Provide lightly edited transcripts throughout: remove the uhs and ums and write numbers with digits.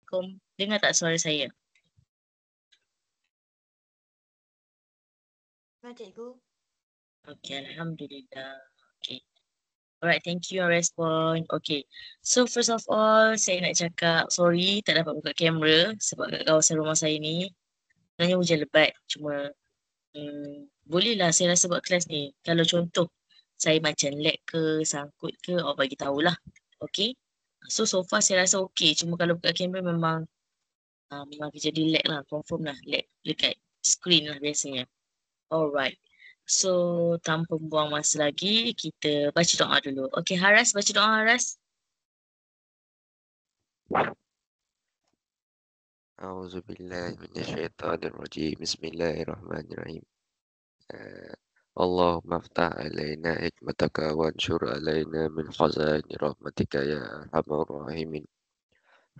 Assalamualaikum. Dengar tak suara saya? Cikgu. Okay, Alhamdulillah. Okay. Alright, thank you your respon. Okay. So first of all, saya nak cakap sorry tak dapat buka kamera sebab kat kawasan rumah saya ni sebenarnya hujan lebat. Cuma bolehlah saya rasa buat kelas ni. Kalau contoh saya macam lag ke, sangkut ke, awak bagi tahulah. Okay. So far saya rasa okay. Cuma kalau buka kamera memang jadi lag lah. Confirm lah lag dekat screen lah biasanya. Alright. So, tanpa buang masa lagi, kita baca doa dulu. Okay, Haras, baca doa Haras. أعوذ بالله من الشيطان الرجيم بسم الله الرحمن الرحيم اللهم افتح علينا حكمتك وانشر علينا من خزائن رحمتك يا أرحم الراحمين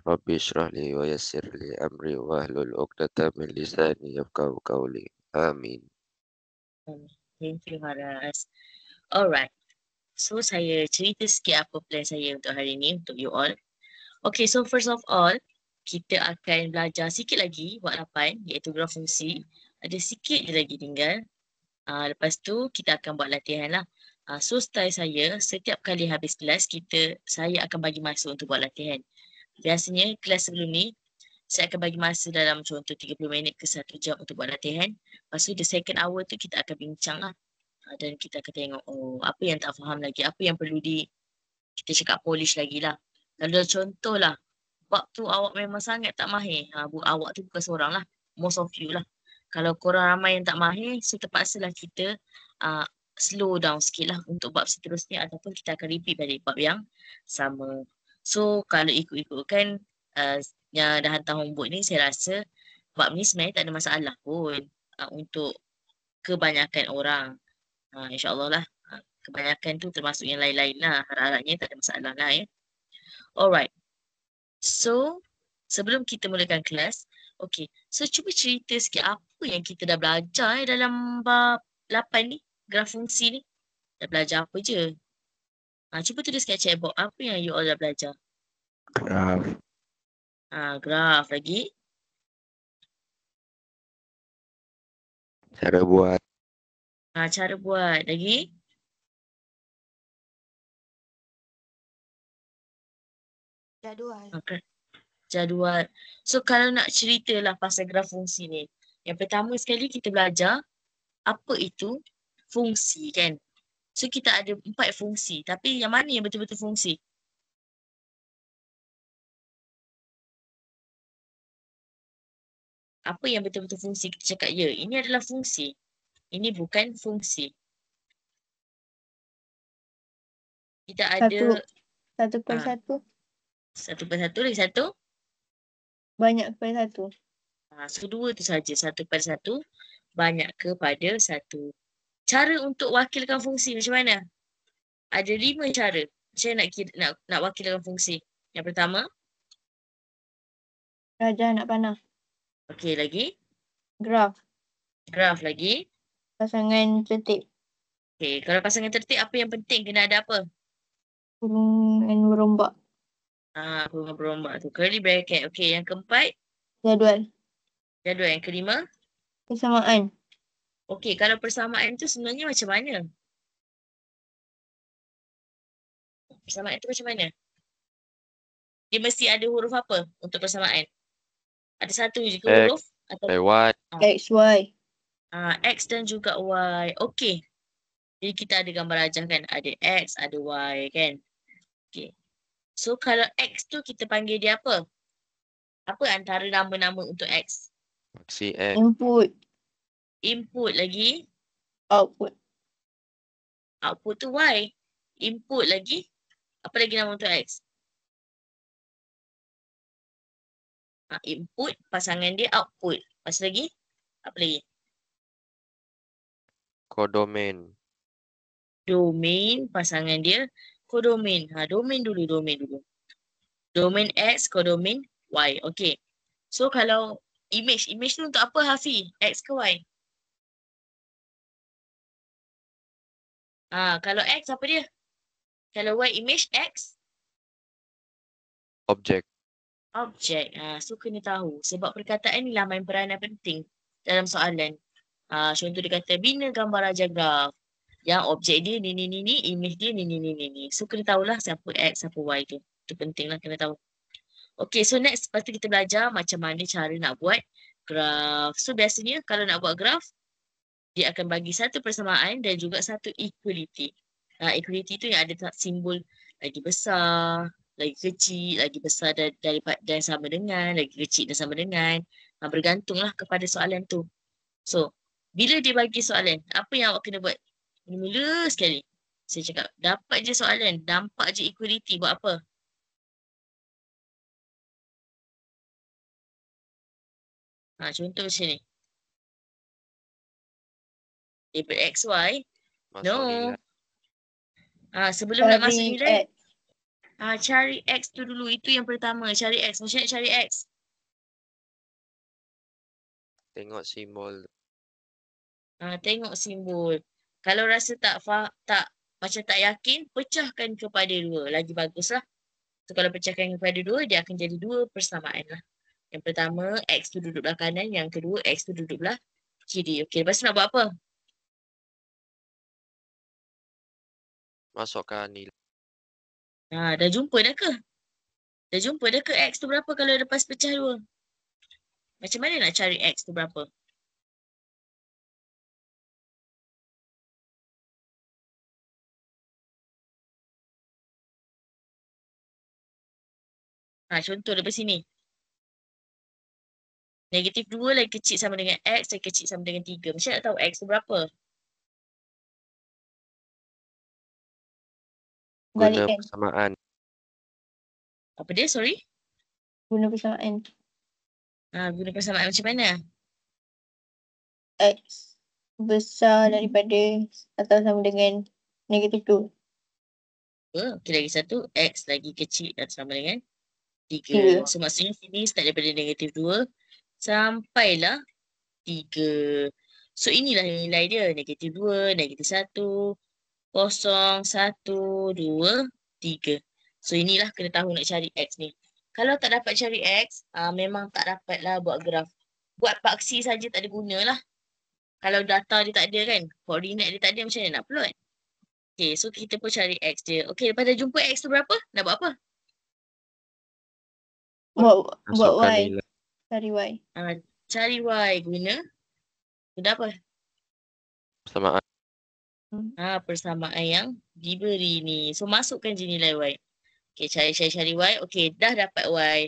ربي اشرح لي ويسر لي أمري واحلل عقدة من لساني يفقهوا قولي آمين. Thank you, Haras. Alright. So, saya cerita sikit apa plan saya untuk hari ni, untuk you all. Okay, so first of all, kita akan belajar sikit lagi buat 8, iaitu graf fungsi. Ada sikit je lagi tinggal. Lepas tu, kita akan buat latihan lah. So, style saya, setiap kali habis kelas, saya akan bagi masa untuk buat latihan. Biasanya, kelas sebelum ni, saya akan bagi masa dalam contoh 30 minit ke 1 jam untuk buat latihan. Lepas tu, the second hour tu kita akan bincang lah. Dan kita akan tengok, apa yang tak faham lagi, apa yang perlu kita cakap polish lagi lah. Kalau contoh lah, bab tu awak memang sangat tak mahir. Awak tu bukan seorang lah, most of you lah. Kalau korang ramai yang tak mahir, so terpaksalah kita slow down sikit lah untuk bab seterusnya ataupun kita akan repeat balik bab yang sama. So, kalau ikut-ikutkan yang dah hantar homework ni, saya rasa bab ni sebenarnya tak ada masalah pun untuk kebanyakan orang. InsyaAllah lah. Kebanyakan tu termasuk yang lain-lain lah. Harap-harapnya tak ada masalah lah ya. Alright. So, sebelum kita mulakan kelas, okay. So, cuba cerita sikit apa yang kita dah belajar dalam bab 8 ni, graf fungsi ni. Dah belajar apa je? Cuba tulis kat chatbox apa yang you all dah belajar. Graf. Graf lagi. Cara buat. Cara buat lagi. Jadual. Jadual. So, kalau nak ceritalah pasal graf fungsi ni. Yang pertama sekali kita belajar apa itu fungsi kan. So, kita ada 4 fungsi. Tapi yang mana yang betul-betul fungsi? Apa yang betul-betul fungsi? Kita cakap, ya, ini adalah fungsi. Ini bukan fungsi. Kita ada... Satu per satu. Satu per satu lagi satu? Banyak per satu. So, 2 tu saja. 1 per 1 banyak kepada 1. Cara untuk wakilkan fungsi macam mana? Ada 5 cara. Macam mana nak wakilkan fungsi? Yang pertama? Rajah anak panah. Okey, lagi? Graf. Graf lagi? Pasangan tertib. Okey, kalau pasangan tertib apa yang penting? Kena ada apa? Kurungan berombak. Kurungan berombak tu. Curly bracket. Okey, yang keempat? Jadual. Jadual. Yang kelima? Persamaan. Okey, kalau persamaan tu sebenarnya macam mana? Persamaan tu macam mana? Dia mesti ada huruf apa untuk persamaan? Ada satu je ke huruf? Atau Y. X, Y. X dan juga Y. Okey. Jadi kita ada gambar rajah kan? Ada X, ada Y kan? Okey. So kalau X tu kita panggil dia apa? Apa antara nama-nama untuk X? Maksi X. Input. Input lagi? Output. Output tu Y. Input lagi? Apa lagi nama untuk X? Input, pasangan dia output. Lepas lagi? Apa lagi? Kodomain. Domain, pasangan dia kodomain. Domain dulu. Domain X, kodomain Y. Okay. So kalau image tu untuk apa Hafi? X ke Y? Kalau X apa dia? Kalau Y image, X? Objek. Objek. So kena tahu. Sebab perkataan ni lah main peranan penting dalam soalan. Contoh dia kata, bina gambar raja graf. Yang objek dia ni, image dia ni. So kena tahulah siapa X, siapa Y tu. Itu penting lah kena tahu. Okay, so next lepas tu kita belajar macam mana cara nak buat graf. So biasanya kalau nak buat graf, dia akan bagi satu persamaan dan juga satu equality. Equality tu yang ada simbol lagi besar, lagi kecil, lagi besar dan sama dengan, lagi kecil dan sama dengan. Bergantunglah kepada soalan tu. So, bila dia bagi soalan, apa yang awak kena buat? Mula sekali. Saya cakap, dapat je soalan, nampak je equality, buat apa? Contoh macam ni. Daripada XY. Masuk No. nilai. Sebelum nak masuk Cari nilai, X. cari X tu dulu. Itu yang pertama. Cari X. Macam nak cari X? Tengok simbol. Tengok simbol. Kalau rasa macam tak yakin, pecahkan kepada 2. Lagi baguslah. So kalau pecahkan kepada 2, dia akan jadi 2 persamaan lah. Yang pertama, X tu duduk belah kanan. Yang kedua, X tu duduk belah kiri. Okey, lepas tu nak buat apa? Masukkan nilai. Dah jumpa dah ke? Dah jumpa dah ke X tu berapa kalau lepas pecah 2? Macam mana nak cari X tu berapa? Contoh daripada sini. Negatif 2 lagi kecil sama dengan X, lagi kecil sama dengan 3. Macam nak tahu X tu berapa? Guna Balikkan. persamaan. Apa dia? Sorry? Guna persamaan. Guna persamaan macam mana? X besar daripada atau sama dengan negatif 2. Okey, lagi satu. X lagi kecil dan sama dengan 3. 3. So maksudnya sini start daripada negatif 2 sampailah 3. So inilah nilai dia. Negatif 2, negatif 1, 0, 1, 2, 3. So inilah kena tahu nak cari X ni. Kalau tak dapat cari X, memang tak dapatlah buat graf. Buat paksi saja tak ada guna lah. Kalau data dia tak ada kan, koordinat dia tak ada, macam mana nak plot? Okay, so kita pun cari X dia. Okay, lepas dah jumpa X tu berapa? Nak buat apa? Buat Masukkan Y. nilai. Cari Y. Cari Y guna apa? Persamaan. Persamaan yang diberi ni. So masukkan je nilai Y. Okay, cari Y. Okay, dah dapat Y.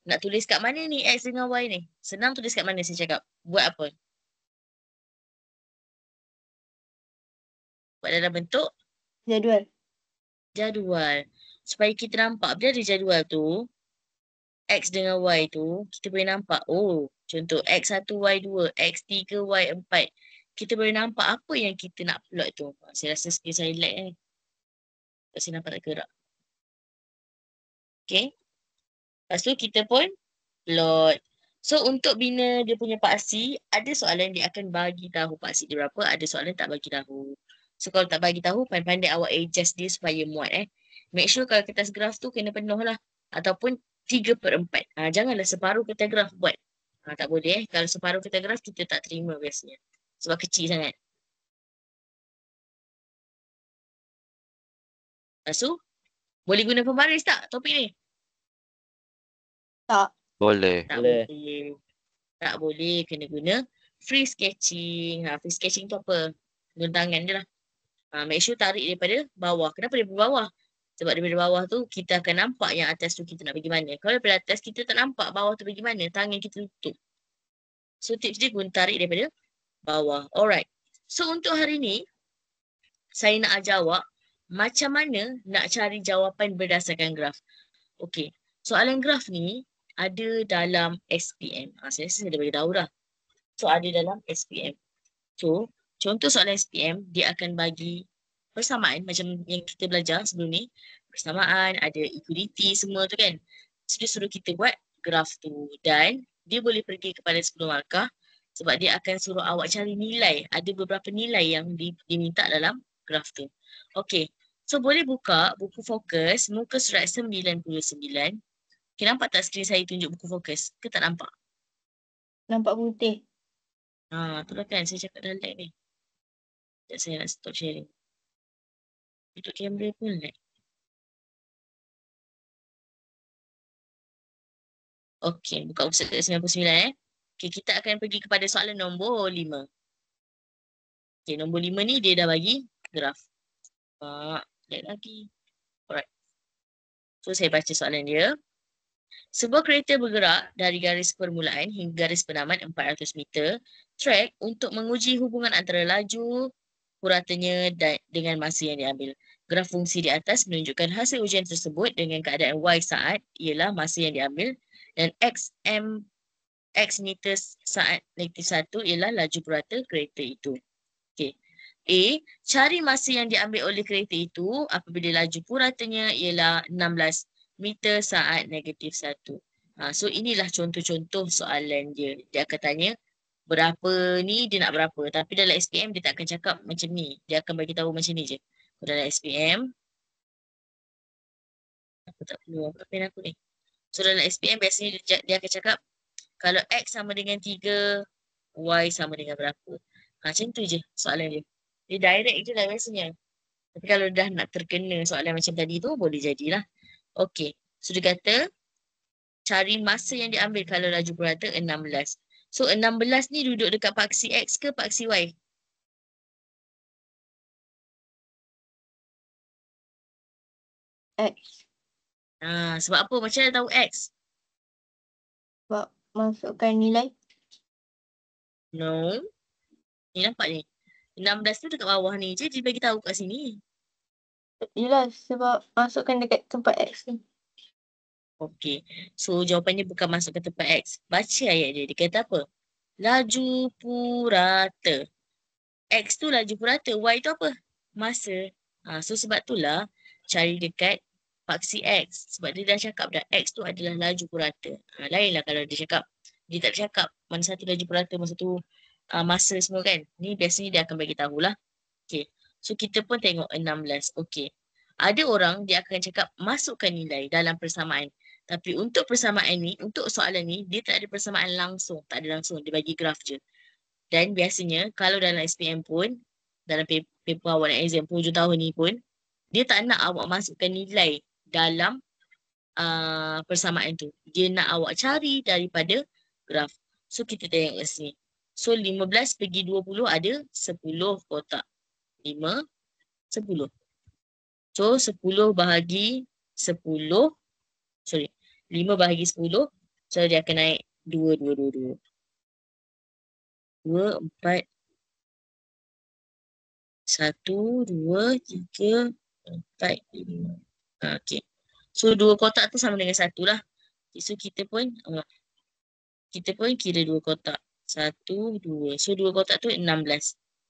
Nak tulis kat mana ni X dengan Y ni? Senang tulis kat mana saya cakap? Buat apa? Buat dalam bentuk jadual. Supaya kita nampak bila ada jadual tu, X dengan Y tu, kita boleh nampak. Oh, contoh X1, Y2, X3, Y4. Kita boleh nampak apa yang kita nak plot tu. Saya rasa skill saya lag ni. Tak saya nampak tak gerak. Okay. Lepas tu kita pun plot. So untuk bina dia punya paksi, ada soalan dia akan bagi tahu paksi dia berapa, ada soalan tak bagi tahu. So kalau tak bagi tahu, pandai-pandai awak adjust dia supaya muat Make sure kalau kertas graf tu kena penuh lah. Ataupun 3/4. Janganlah separuh kertas graf buat. Tak boleh Kalau separuh kertas graf kita tak terima biasanya. Sebab kecil sangat. Lepas tu, boleh guna pembaris tak topik ni? Boleh. Tak boleh. Kena guna free sketching. Free sketching tu apa? Guna tangan je lah. Make sure tarik daripada bawah. Kenapa daripada bawah? Sebab daripada bawah tu kita akan nampak yang atas tu kita nak pergi mana. Kalau daripada atas kita tak nampak bawah tu pergi mana. Tangan kita tutup. So tips dia guna tarik daripada bawah. Alright. So untuk hari ni, saya nak ajar awak macam mana nak cari jawapan berdasarkan graf. Okay. Soalan graf ni ada dalam SPM. Saya rasa saya dah beritahu dah. So ada dalam SPM. So contoh soalan SPM, dia akan bagi persamaan macam yang kita belajar sebelum ni. Persamaan, ada equality semua tu kan. So dia suruh kita buat graf tu. Dan dia boleh pergi kepada 10 markah sebab dia akan suruh awak cari nilai. Ada beberapa nilai yang diminta dalam graf tu. Okay. So boleh buka buku fokus muka surat 99. Okay, nampak tak skrin saya tunjuk buku fokus? Ke tak nampak? Nampak putih. Itulah kan saya cakap dah lag ni. Sekejap saya nak stop sharing. Tutup kamera pun lag. Okey, buka website 99 Okey, kita akan pergi kepada soalan nombor 5. Okey, nombor 5 ni dia dah bagi graf. Lag lagi. Alright. So saya baca soalan dia. Sebuah kereta bergerak dari garis permulaan hingga garis penamat 400 meter. Track untuk menguji hubungan antara laju puratanya dengan masa yang diambil. Graf fungsi di atas menunjukkan hasil ujian tersebut dengan keadaan Y saat ialah masa yang diambil dan X meter saat negatif 1 ialah laju purata kereta itu. Okay. A. Cari masa yang diambil oleh kereta itu apabila laju puratanya ialah 16 meter saat negatif 1. So inilah contoh-contoh soalan dia. Dia akan tanya berapa ni dia nak berapa. Tapi dalam SPM dia tak akan cakap macam ni. Dia akan bagi tahu macam ni je. Dalam SPM. Aku tak perlu apa pen aku ni. So dalam SPM biasanya dia akan cakap kalau X sama dengan 3, Y sama dengan berapa. Macam tu je soalan dia. Dia direct je lah biasanya. Tapi kalau dah nak terkena soalan macam tadi tu, boleh jadilah. Okey. So dia kata, cari masa yang diambil kalau laju purata 16. So 16 ni duduk dekat paksi X ke paksi Y? X. Sebab apa? Macam mana tahu X? Sebab masukkan nilai. No. Ni nampak ni. 16 tu dekat bawah ni je. Dia bagi tahu kat sini. Yelah sebab masukkan dekat tempat X ni. Okey. So jawapannya bukan masuk ke tempat X. Baca ayat dia. Dia kata apa? Laju purata. X tu laju purata. Y tu apa? Masa. So sebab itulah cari dekat paksi X. Sebab dia dah cakap dah X tu adalah laju purata. Lainlah kalau dia cakap. Dia tak cakap mana satu laju purata, masa tu masa semua kan. Ni biasanya dia akan bagi tahulah. Okay. So kita pun tengok 16. Okay. Ada orang dia akan cakap masukkan nilai dalam persamaan. Tapi untuk persamaan ni, untuk soalan ni, dia tak ada persamaan langsung. Tak ada langsung. Dia bagi graf je. Dan biasanya kalau dalam SPM pun, dalam paper awal exam hujung tahun ni pun, dia tak nak awak masukkan nilai dalam persamaan tu. Dia nak awak cari daripada graf. So kita tengok kat sini. So 15 pergi 20 ada 10 kotak. 5, 10. So 10 bahagi 10. Sorry. 5 bahagi 10. So dia akan naik 2, 2, 2, 2. 2, 4. 1, 2, 3, 4, 5. Okay. So 2 kotak tu sama dengan 1 lah. Okay, so kita pun kira 2 kotak. 1, 2. So 2 kotak tu 16.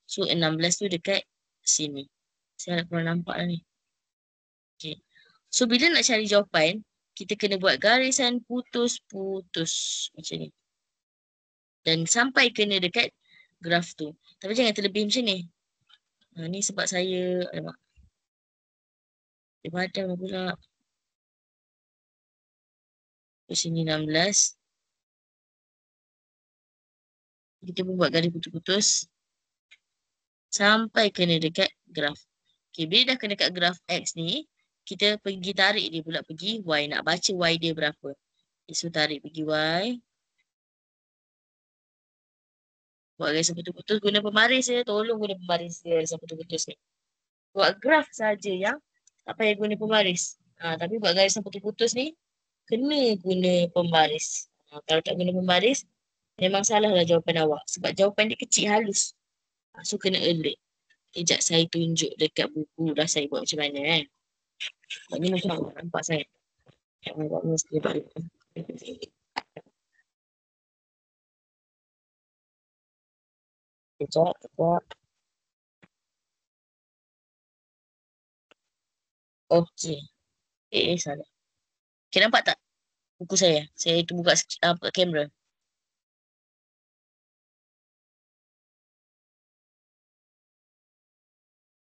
So 16 tu dekat sini. Saya nak korang nampak lah ni. Okay. So bila nak cari jawapan, kita kena buat garisan putus-putus. Macam ni. Dan sampai kena dekat graf tu. Tapi jangan terlebih macam ni. Ni sebab saya, alamak. Dia padam pula. Di sini 16. Kita pun buat garis putus-putus. Sampai kena dekat graf. Okay, bila dah kena dekat graf X ni, kita pergi tarik dia pula pergi Y. Nak baca Y dia berapa. Okay, so tarik pergi Y. Buat garis putus-putus guna pembaris je. Tolong guna pembaris dia garis putus-putus ni. Buat graf saja yang tak payah guna pembaris. Tapi buat garis putus-putus ni, kena guna pembaris. Kalau tak guna pembaris, memang salahlah jawapan awak. Sebab jawapan dia kecil halus. So kena alert. Sekejap saya tunjuk dekat buku dah saya buat macam mana kan. Sebab ni mungkin awak nampak saya. Yang awak mesti buat. Sekejap. Okey. Salah. Okay, nampak tak buku saya? Saya tu buka kamera.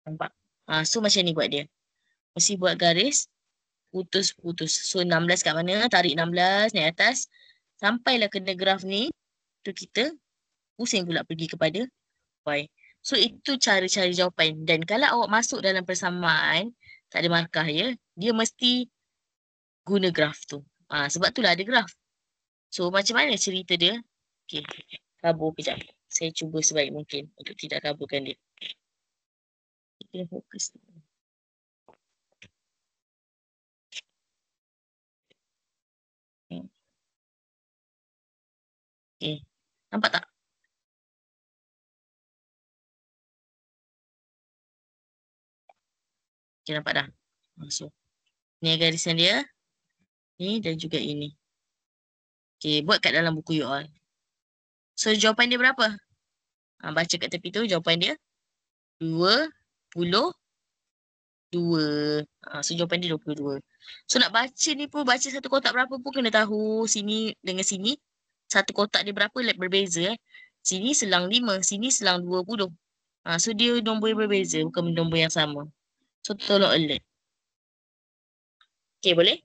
Nampak? So macam ni buat dia. Mesti buat garis putus. So 16 kat mana? Tarik 16 naik atas. Sampailah kena graf ni. Tu kita pusing pula pergi kepada Y. So itu cara cari jawapan. Dan kalau awak masuk dalam persamaan, tak ada markah ya, dia mesti guna graf tu. Sebab itulah ada graf. So macam mana cerita dia? Okay, kabur kejap. Saya cuba sebaik mungkin untuk tidak kaburkan dia. Kita fokus. Okay, nampak tak? Okay, nampak dah? So, ni garisan dia. Ni dan juga ini. Okay, buat kat dalam buku you all. So, jawapan dia berapa? Baca kat tepi tu, jawapan dia 22. So, jawapan dia 22. So, nak baca ni pun, baca satu kotak berapa pun kena tahu sini dengan sini. Satu kotak dia berapa, berbeza. Sini selang 5, sini selang 20. So, dia nombor yang berbeza, bukan nombor yang sama. So, tolong alert. Okay, boleh?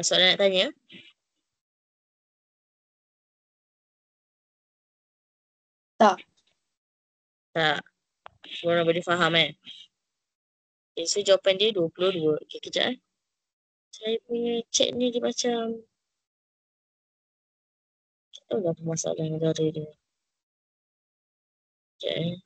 Soalan nak tanya? Tak. Tak. Korang boleh faham kan? Okay, so jawapan dia 22. Okay, kejap. Saya punya chat ni dia macam... Tak tahu lah apa masalah negara dia. Kejap.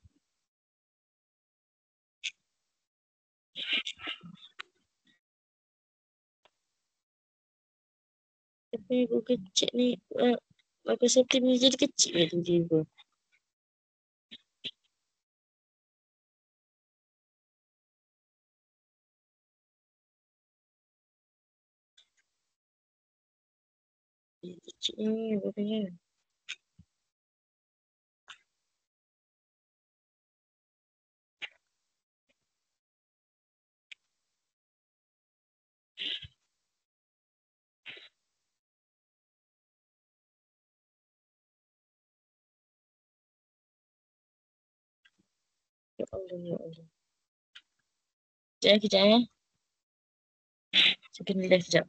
Tapi Google Chat ni Microsoft Teams ni jadi kecil lah tiba-tiba. Jadi kecil ni rupanya. Ya Allah, ya Allah. Kejap eh. Saya kena live sekejap.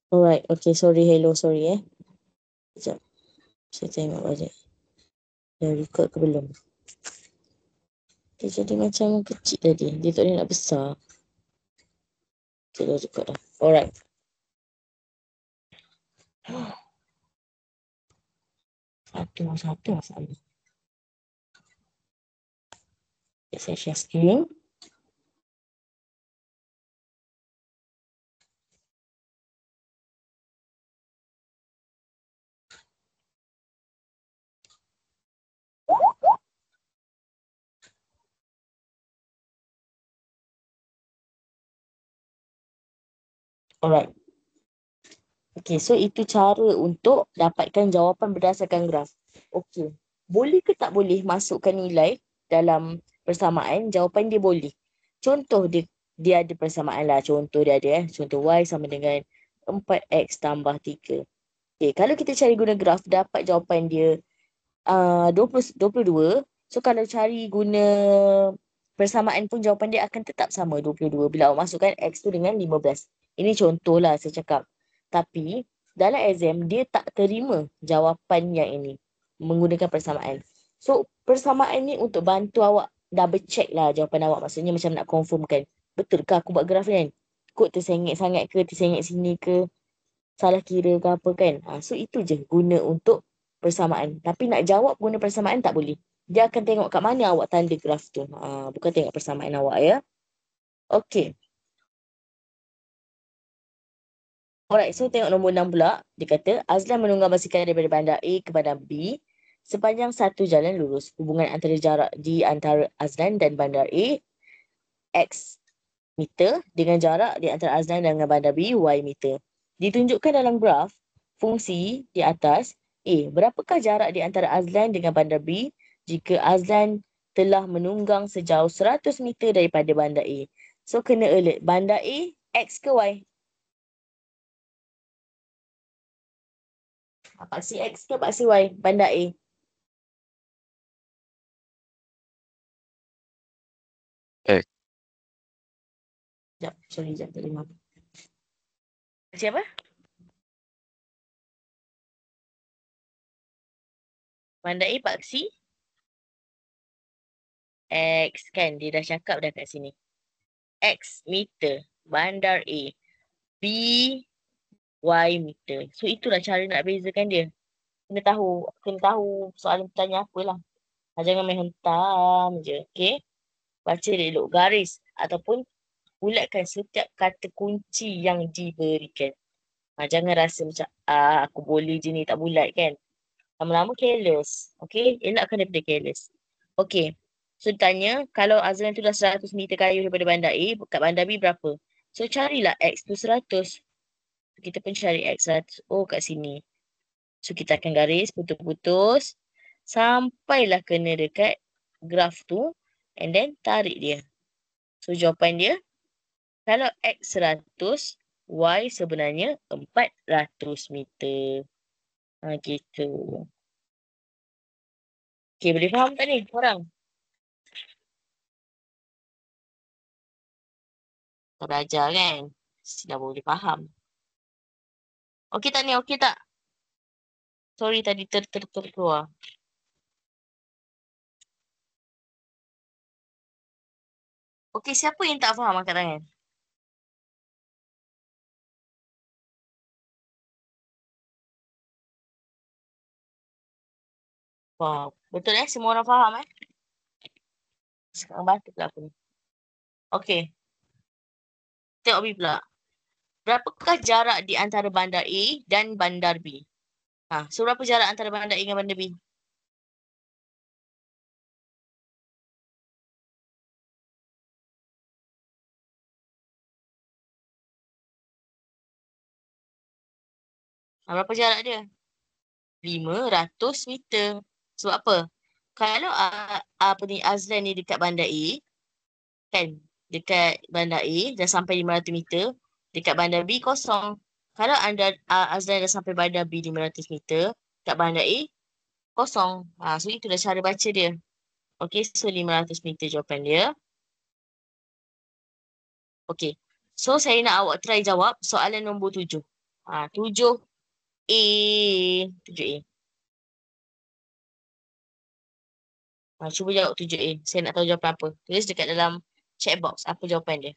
Alright, okay, sorry, hello, sorry Sekejap. Saya tengok balik. Dah record ke belum? Dia jadi macam kecil tadi. Dia tak boleh nak besar. Okay, dah record dah. Alright. Satu masalah. Okay, saya share screen. Alright. Okay, so itu cara untuk dapatkan jawapan berdasarkan graf. Okay. Boleh ke tak boleh masukkan nilai dalam persamaan? Jawapan dia boleh. Contoh dia ada persamaan lah. Contoh dia ada Contoh Y sama dengan 4X tambah 3. Okay, kalau kita cari guna graf, dapat jawapan dia 22. So kalau cari guna persamaan pun jawapan dia akan tetap sama 22 bila awak masukkan X tu dengan 15. Ini contoh lah saya cakap. Tapi dalam exam dia tak terima jawapan yang ini menggunakan persamaan. So persamaan ni untuk bantu awak double check lah jawapan awak. Maksudnya macam nak confirmkan. Betul ke aku buat graf ni kan? Kod tersengit sangat ke, tersengit sini ke, salah kira ke apa kan. So itu je guna untuk persamaan. Tapi nak jawab guna persamaan tak boleh. Dia akan tengok kat mana awak tanda graf tu. Bukan tengok persamaan awak ya. Okay. Alright, so tengok nombor 6 pula. Dia kata, Azlan menunggang basikal daripada bandar A ke bandar B sepanjang satu jalan lurus. Hubungan antara jarak di antara Azlan dan bandar A, X meter, dengan jarak di antara Azlan dengan bandar B, Y meter. Ditunjukkan dalam graf, fungsi di atas, A. Berapakah jarak di antara Azlan dengan bandar B jika Azlan telah menunggang sejauh 100 meter daripada bandar A? So, kena alert. Bandar A, X ke Y? Paksi X ke paksi Y? Bandar A. X. Sekejap, sorry, sekejap. Tak dengar. Paksi apa? Bandar A paksi X kan. Dia dah cakap dah kat sini. X meter. Bandar A. B Y meter. So itulah cara nak bezakan dia. Kena tahu soalan bertanya apalah. Jangan main hentam je. Okay. Baca elok garis ataupun bulatkan setiap kata kunci yang diberikan. Jangan rasa macam aku boleh je ni tak bulat kan. Lama-lama careless. Okay. Elakkan daripada careless. Okay. So tanya kalau Azlan tu dah 100 meter kayu daripada bandar A, kat bandar B berapa? So carilah X tu 100. Kita pun cari X 100. Oh kat sini. So kita akan garis putus-putus sampailah kena dekat graf tu and then tarik dia. So jawapan dia kalau X 100, Y sebenarnya 400 meter. Gitu. Okay, boleh faham tak ni korang? Tak belajar kan? Dah boleh faham. Okey tak ni? Okey tak? Sorry tadi keluar. Okey, siapa yang tak faham angkat tangan? Wow. Betul semua orang faham Sekarang batuk pula aku ni. Okey. Tengok B pula. Berapakah jarak di antara bandar A dan bandar B? So berapa jarak antara bandar A dengan bandar B? Berapa jarak dia? 500 meter. Sebab apa? Kalau apa ni Azlan ni dekat bandar A, kan? Dekat bandar A dah sampai 500 meter, dekat bandar B kosong. Kalau Azlan dah sampai bandar B 500 meter, kat bandar A kosong. So itulah cara baca dia. Okay, so 500 meter jawapan dia. Okay. So saya nak awak try jawab soalan nombor 7. 7A. 7A. Cuba jawab 7A. Saya nak tahu jawapan apa. Tulis dekat dalam chat box apa jawapan dia.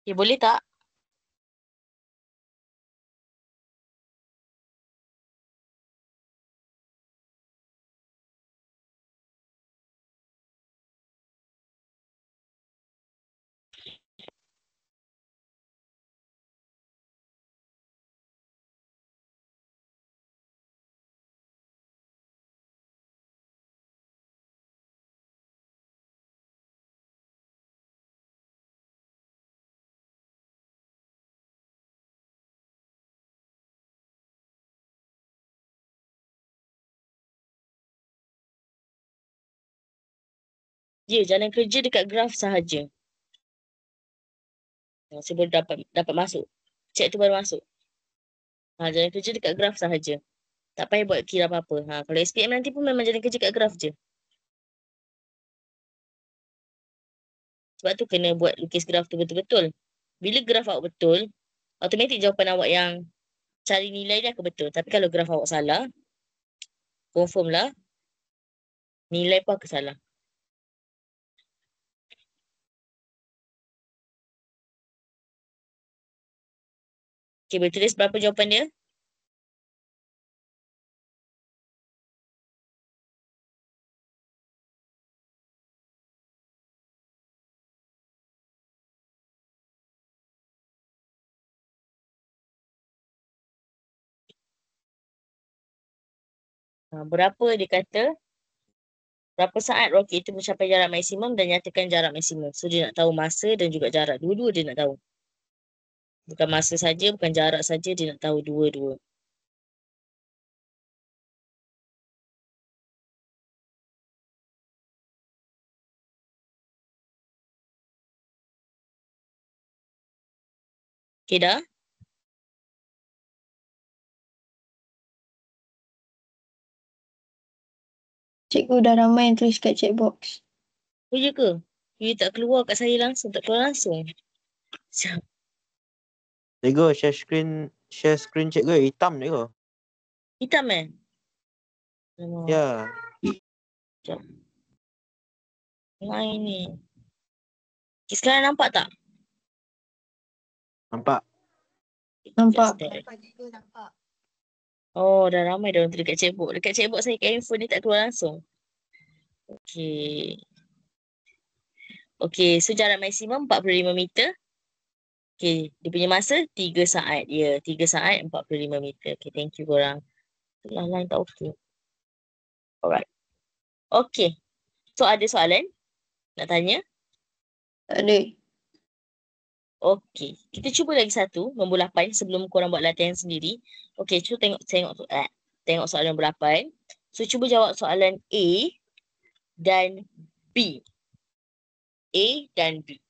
Okay, boleh tak? Ya, jalan kerja dekat graf sahaja. Saya baru dapat masuk. Cek tu baru masuk. Jalan kerja dekat graf sahaja. Tak payah buat kira apa-apa. Kalau SPM nanti pun memang jalan kerja kat graf je. Sebab tu kena buat lukis graf tu betul-betul. Bila graf awak betul, automatik jawapan awak yang cari nilai dia akan betul. Tapi kalau graf awak salah, confirm lah, nilai pun akan salah. Okay, boleh tulis berapa jawapan dia? Berapa dia kata, berapa saat roket itu mencapai jarak maksimum dan nyatakan jarak maksimum. So, dia nak tahu masa dan juga jarak. Dua-dua dia nak tahu. Bukan masa saja, bukan jarak saja, dia nak tahu dua-dua. Okay, dah? Cikgu dah ramai yang tulis kat chat box. Oh, ya ke? You tak keluar kat saya langsung, tak keluar langsung. Cikgu, share screen cikgu hitam cikgu. Hitam eh? Alamak. Ya. Sekejap. Lain ni. Okay, sekarang nampak tak? Nampak. Nampak. Just that. Nampak cikgu, nampak. Oh, dah ramai dah orang tu dekat chatbox. Dekat chatbox saya kat handphone ni tak keluar langsung. Okay. Okay, so jarak maksimum 45 meter. Okay, dia punya masa 3 saat. Ya, 3 saat 45 meter. Okay, thank you korang. Itulah line tak okay. Alright. Okay. So, ada soalan? Nak tanya? Tak ada. Okay. Kita cuba lagi satu, nombor 8 sebelum korang buat latihan sendiri. Okay, cuba tengok soalan nombor 8. So, cuba jawab soalan A dan B. A dan B.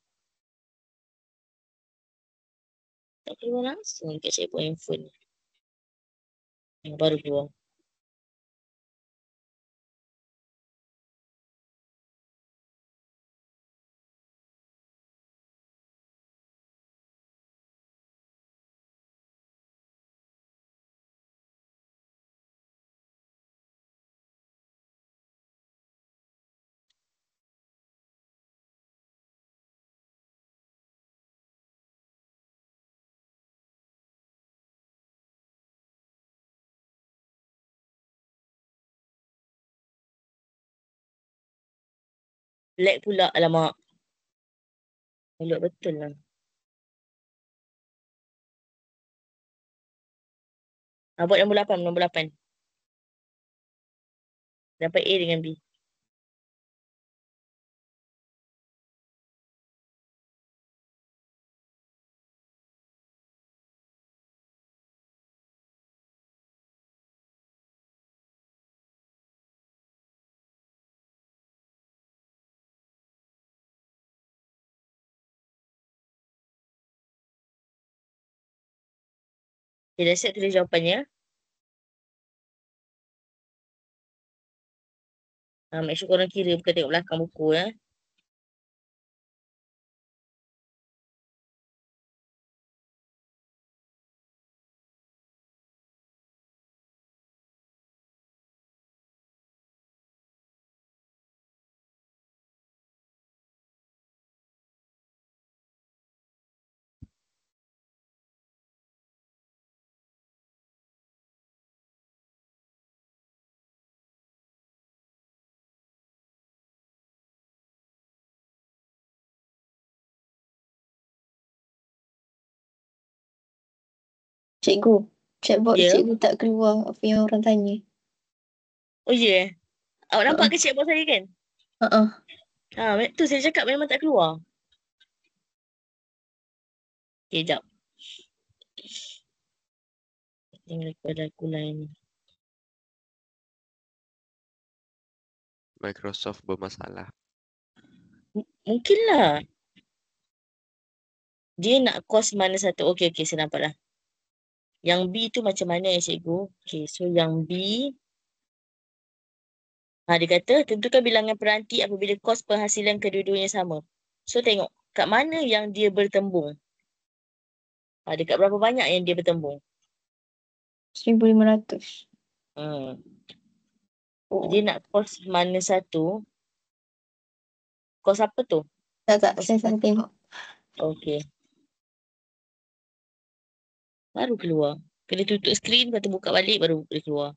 Tak keluar langsung dekat cikgu handphone ni. Yang baru keluar. Lag pula, alamak. Elok betul lah. Buat nombor 8, nombor 8. Dapat A dengan B. Okay, dah siap tulis jawapannya. Make sure korang kira, bukan tengok belakang buku ya. Cikgu. Chat box Ya. cikgu tak keluar apa yang orang tanya. Oh ya yeah. Awak nampak ke chatbox saya kan? Tu saya cakap memang tak keluar. Okay, jap. Tinggal pada aku lain ni. Microsoft bermasalah. Mungkinlah. Dia nak kos mana satu. Okey, saya nampak dah. Yang B tu macam mana ya cikgu? Okey, so yang B. Dia kata tentukan bilangan peranti apabila kos penghasilan kedua-duanya sama. So tengok kat mana yang dia bertembung. Dekat berapa banyak yang dia bertembung. 1,500. Dia nak kos mana satu. Kos apa tu? Agak saya salah tengok. Okey. Baru keluar. Kena tutup skrin, lepas tu buka balik baru boleh keluar.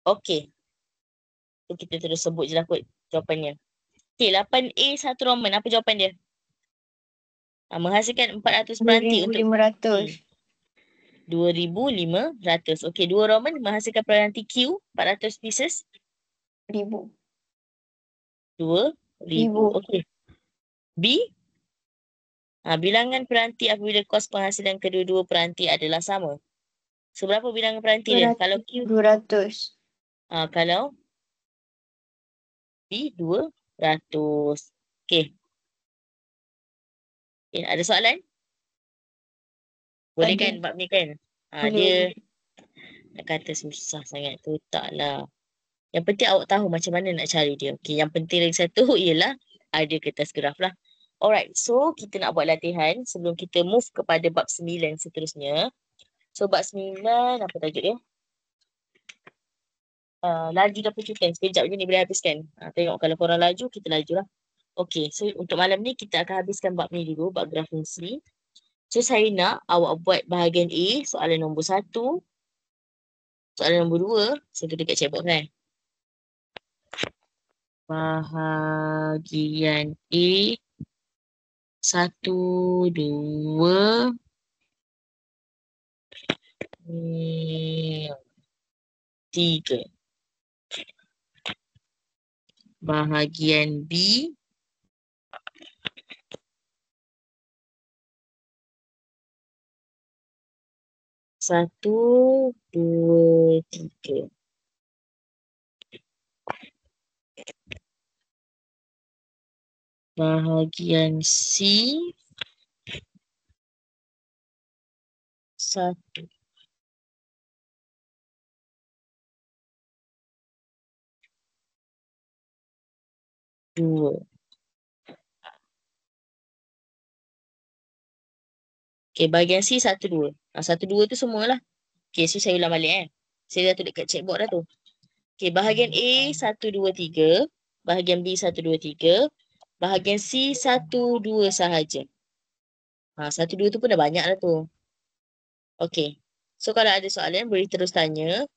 Okey. So kita terus sebut je lah kot jawapannya. Okey, 8A satu Roman. Apa jawapan dia? Menghasilkan 400 peranti untuk 2,500. 2,500. Okey, 2 Roman menghasilkan peranti Q 400 pieces. 1,000. 2,000. Okey. B. Bilangan peranti apabila kos penghasilan kedua-dua peranti adalah sama. So, berapa bilangan peranti dia? Kalau Q, 200. kalau B, 200. Okey. Ada soalan? Boleh kan bab ni kan? Dia nak kata susah sangat tu. Taklah. Yang penting awak tahu macam mana nak cari dia. Okey, yang penting lagi satu ialah ada kertas graf lah. Alright, so kita nak buat latihan sebelum kita move kepada bab 9 seterusnya. So bab 9, apa tajuk dia? Laju dan pecutan. Sekejap je ni boleh habiskan. Tengok kalau korang laju, kita laju lah. Okey, so untuk malam ni kita akan habiskan bab ni dulu, bab graf fungsi. So saya nak awak buat bahagian A, soalan nombor 1. Soalan nombor 2, saya tu dekat chatbox kan. Bahagian A 1, 2, 3. Bahagian B 1, 2, 3. Bahagian C 1, 2. Okey, bahagian C 1, 2. 1, 2 tu semualah. Okey, so saya ulang balik Saya dah tulis kat checkboard dah tu. Okey, bahagian A 1, 2, 3. Bahagian B 1, 2, 3. Bahagian C 1, 2 sahaja. 1, 2 tu pun dah banyak lah tu. Okey. So kalau ada soalan boleh terus tanya.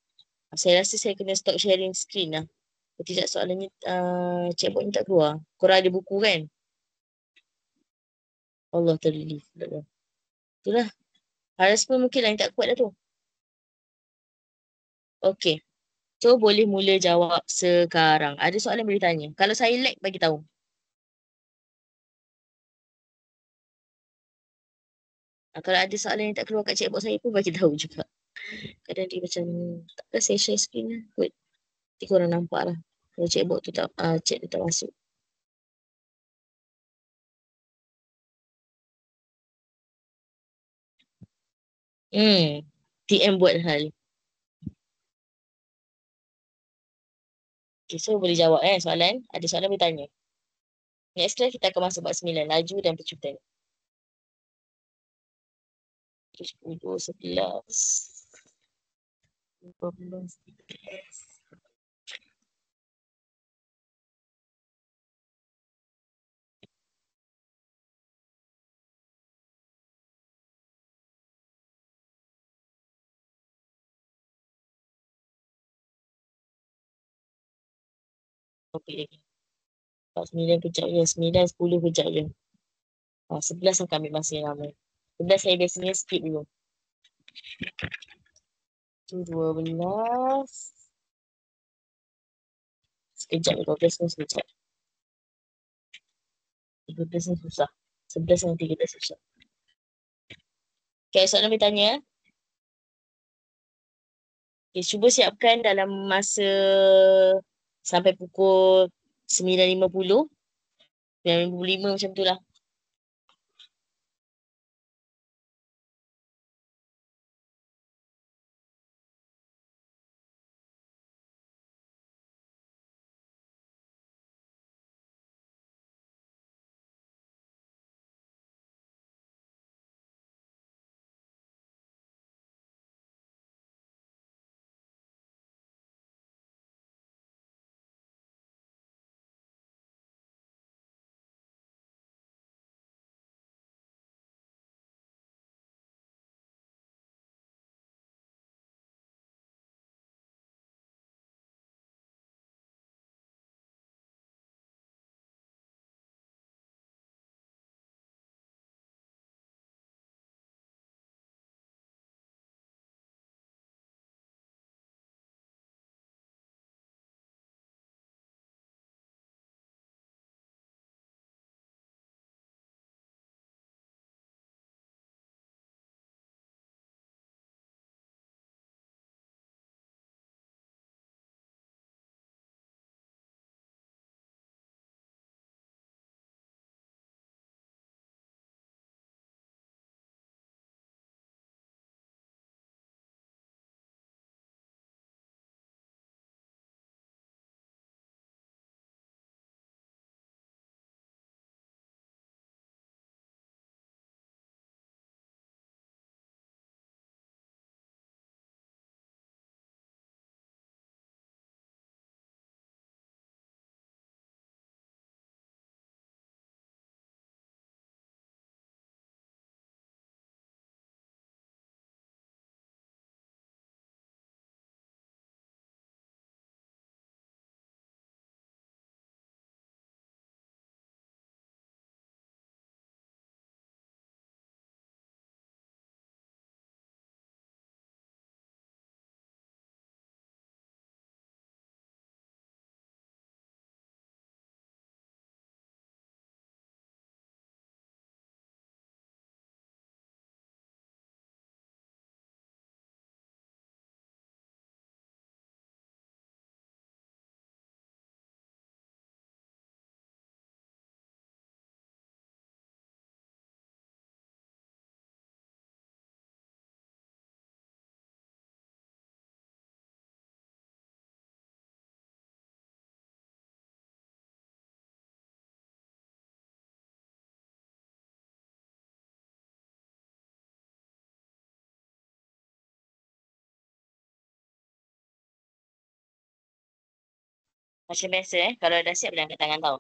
Saya rasa saya kena stop sharing screen lah. Kalau tidak soalannya checkboard ni tak keluar. Korang ada buku kan? Allah terlilih. Itulah. Harus pun mungkin lah yang tak kuat dah tu. Okey. So boleh mula jawab sekarang. Ada soalan boleh tanya. Kalau saya lag bagi tahu. Kalau ada soalan yang tak keluar kat checkbox saya pun bagi tahu juga. Kadang dia macam takkan saya share screen lah. Kot. Nanti korang nampak lah. Kalau checkbox tu tak, chat tu tak masuk. TM buat hal. Okay, so boleh jawab soalan. Ada soalan boleh tanya. Next class kita akan masuk bab 9. Laju dan pecutan. 10, 11, 12, 13. Topik lagi. 9 kejap je. 9, 10 kejap je. 11 akan ambil masa yang lama. 11 saya biasanya skip dulu. 12. Sekejap. 12 ni sekejap. 13 ni susah. 11 nanti kita susah. Okay, soalan bertanya. Okay, cuba siapkan dalam masa sampai pukul 9.50. 9.55 macam tu lah. Macam biasa kalau dah siap dah angkat tangan tau.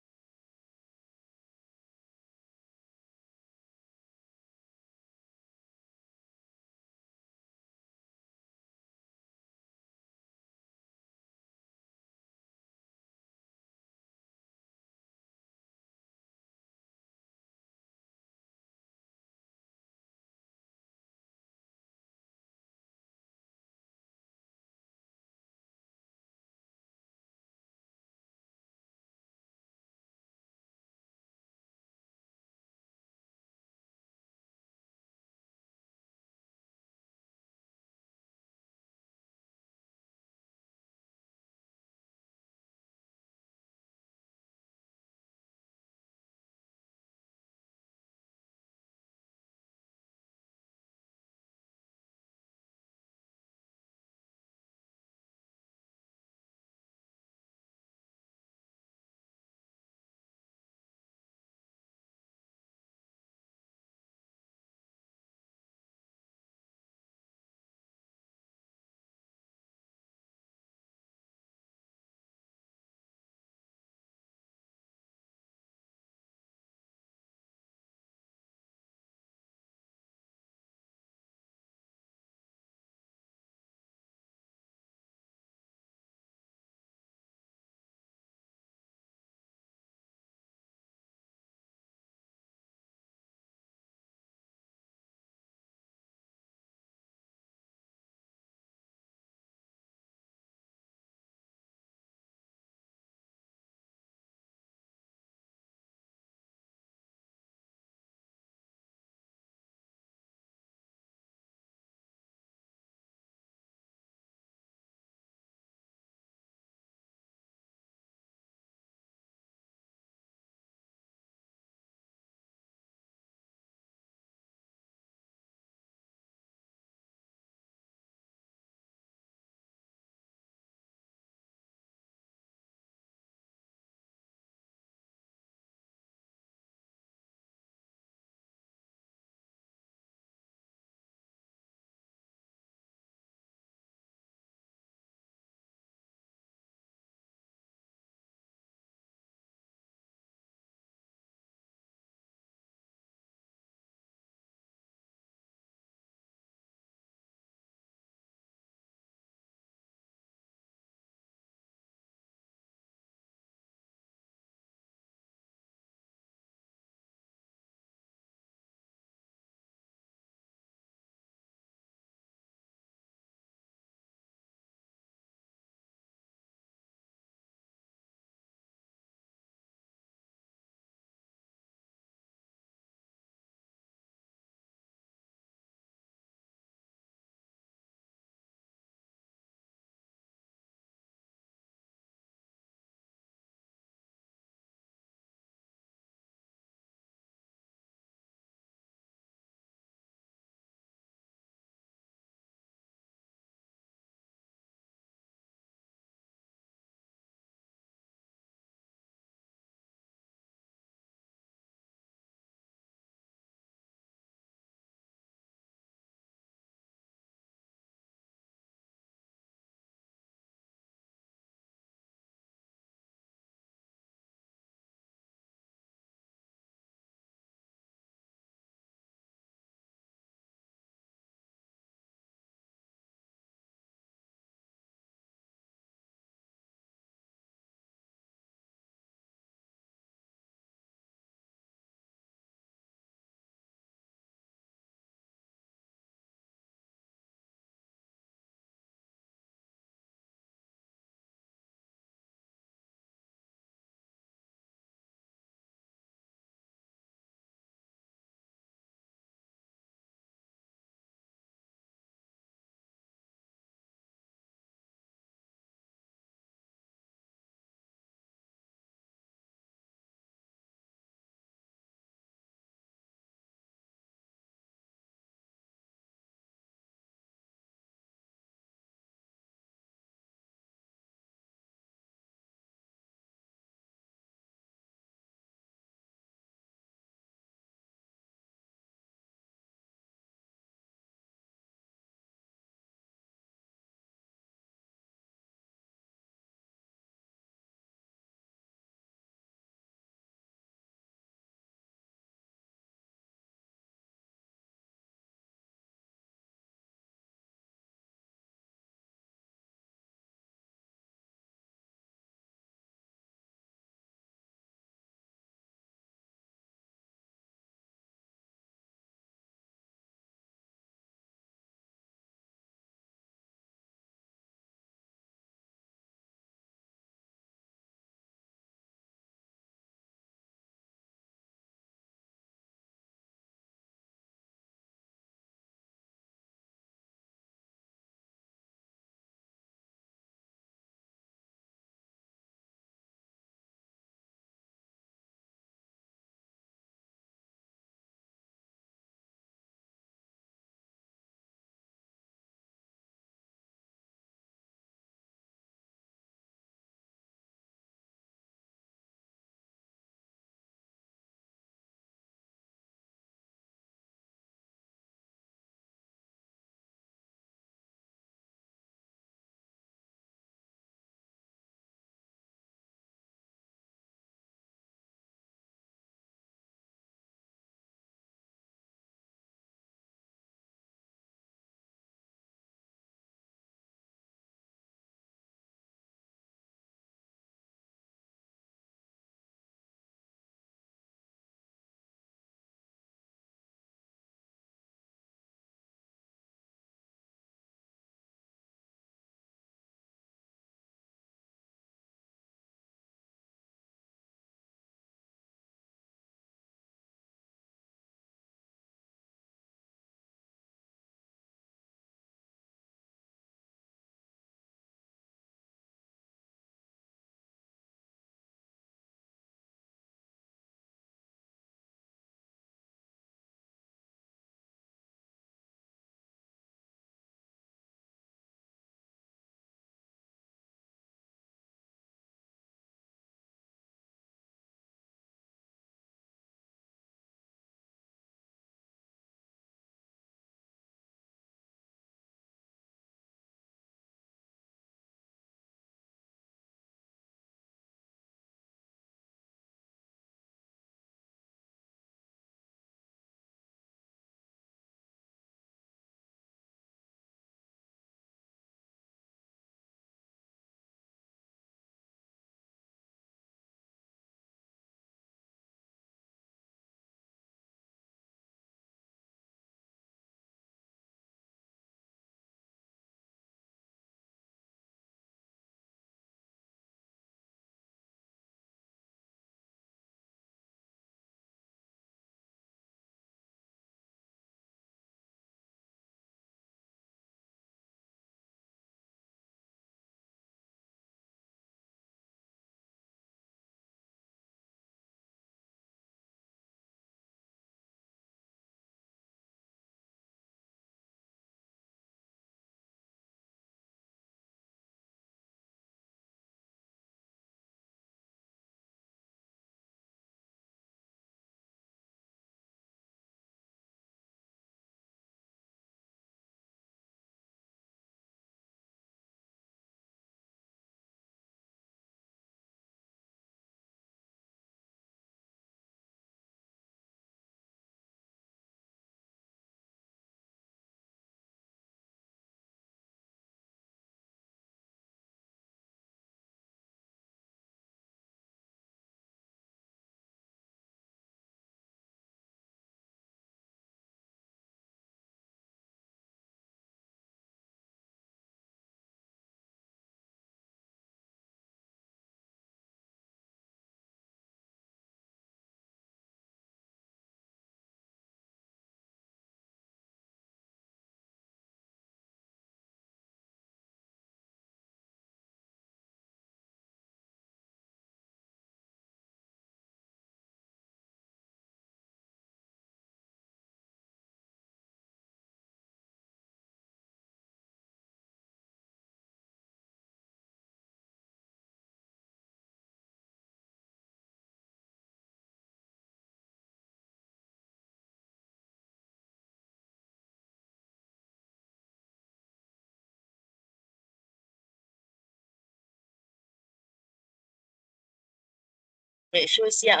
Make sure siap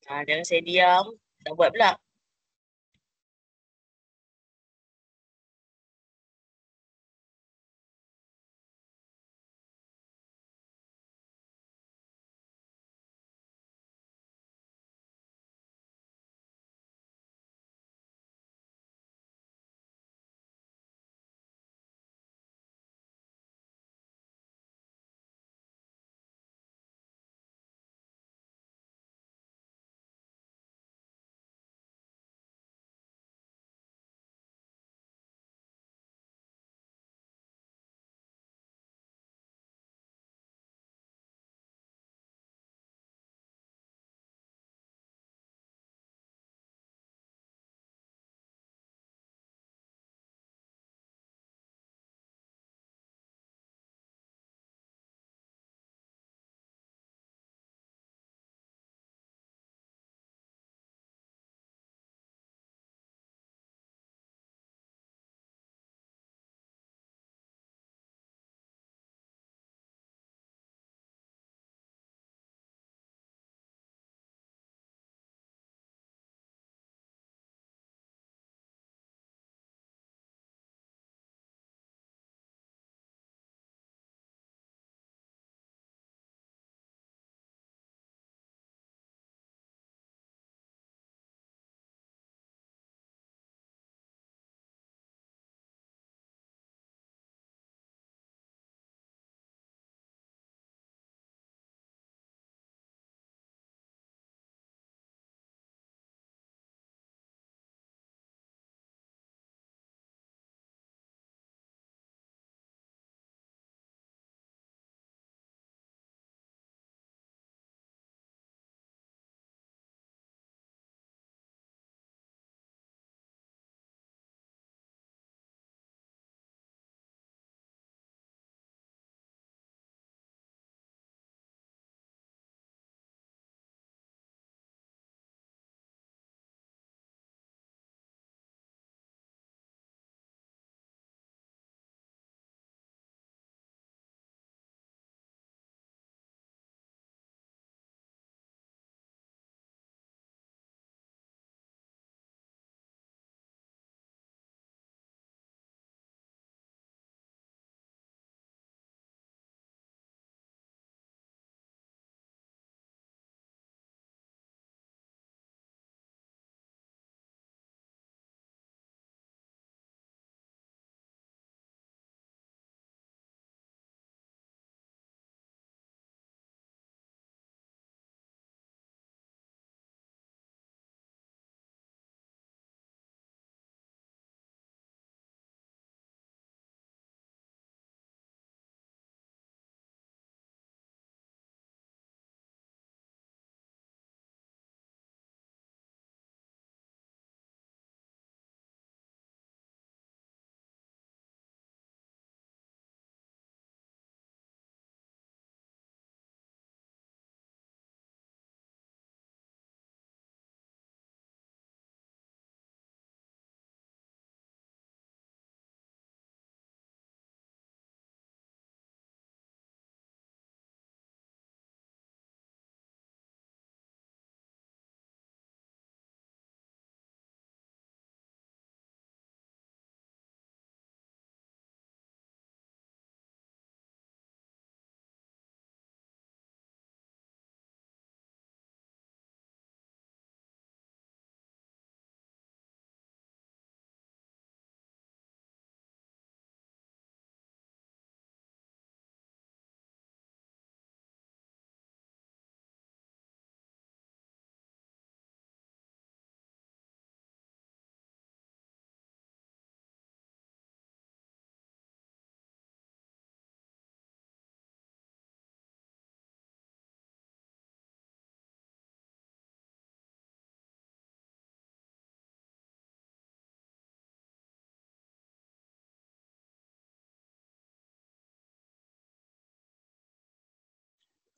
jangan saya diam. Tak buat pula.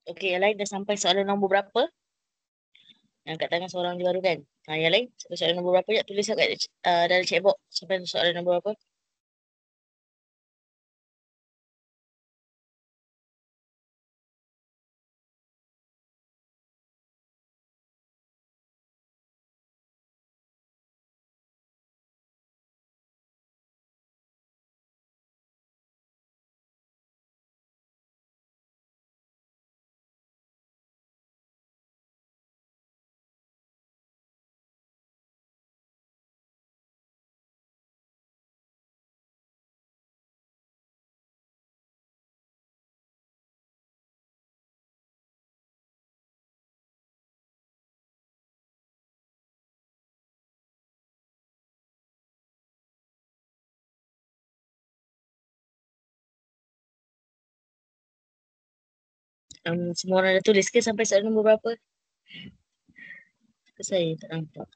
Okey, yang lain dah sampai soalan nombor berapa? Yang kat tangan seorang je baru kan? Yang lain sampai soalan nombor berapa? Sekejap tulis kat dalam chat box sampai soalan nombor berapa. Semua orang dah tulis ke sampai soalan nombor berapa? Ke saya tak nampak.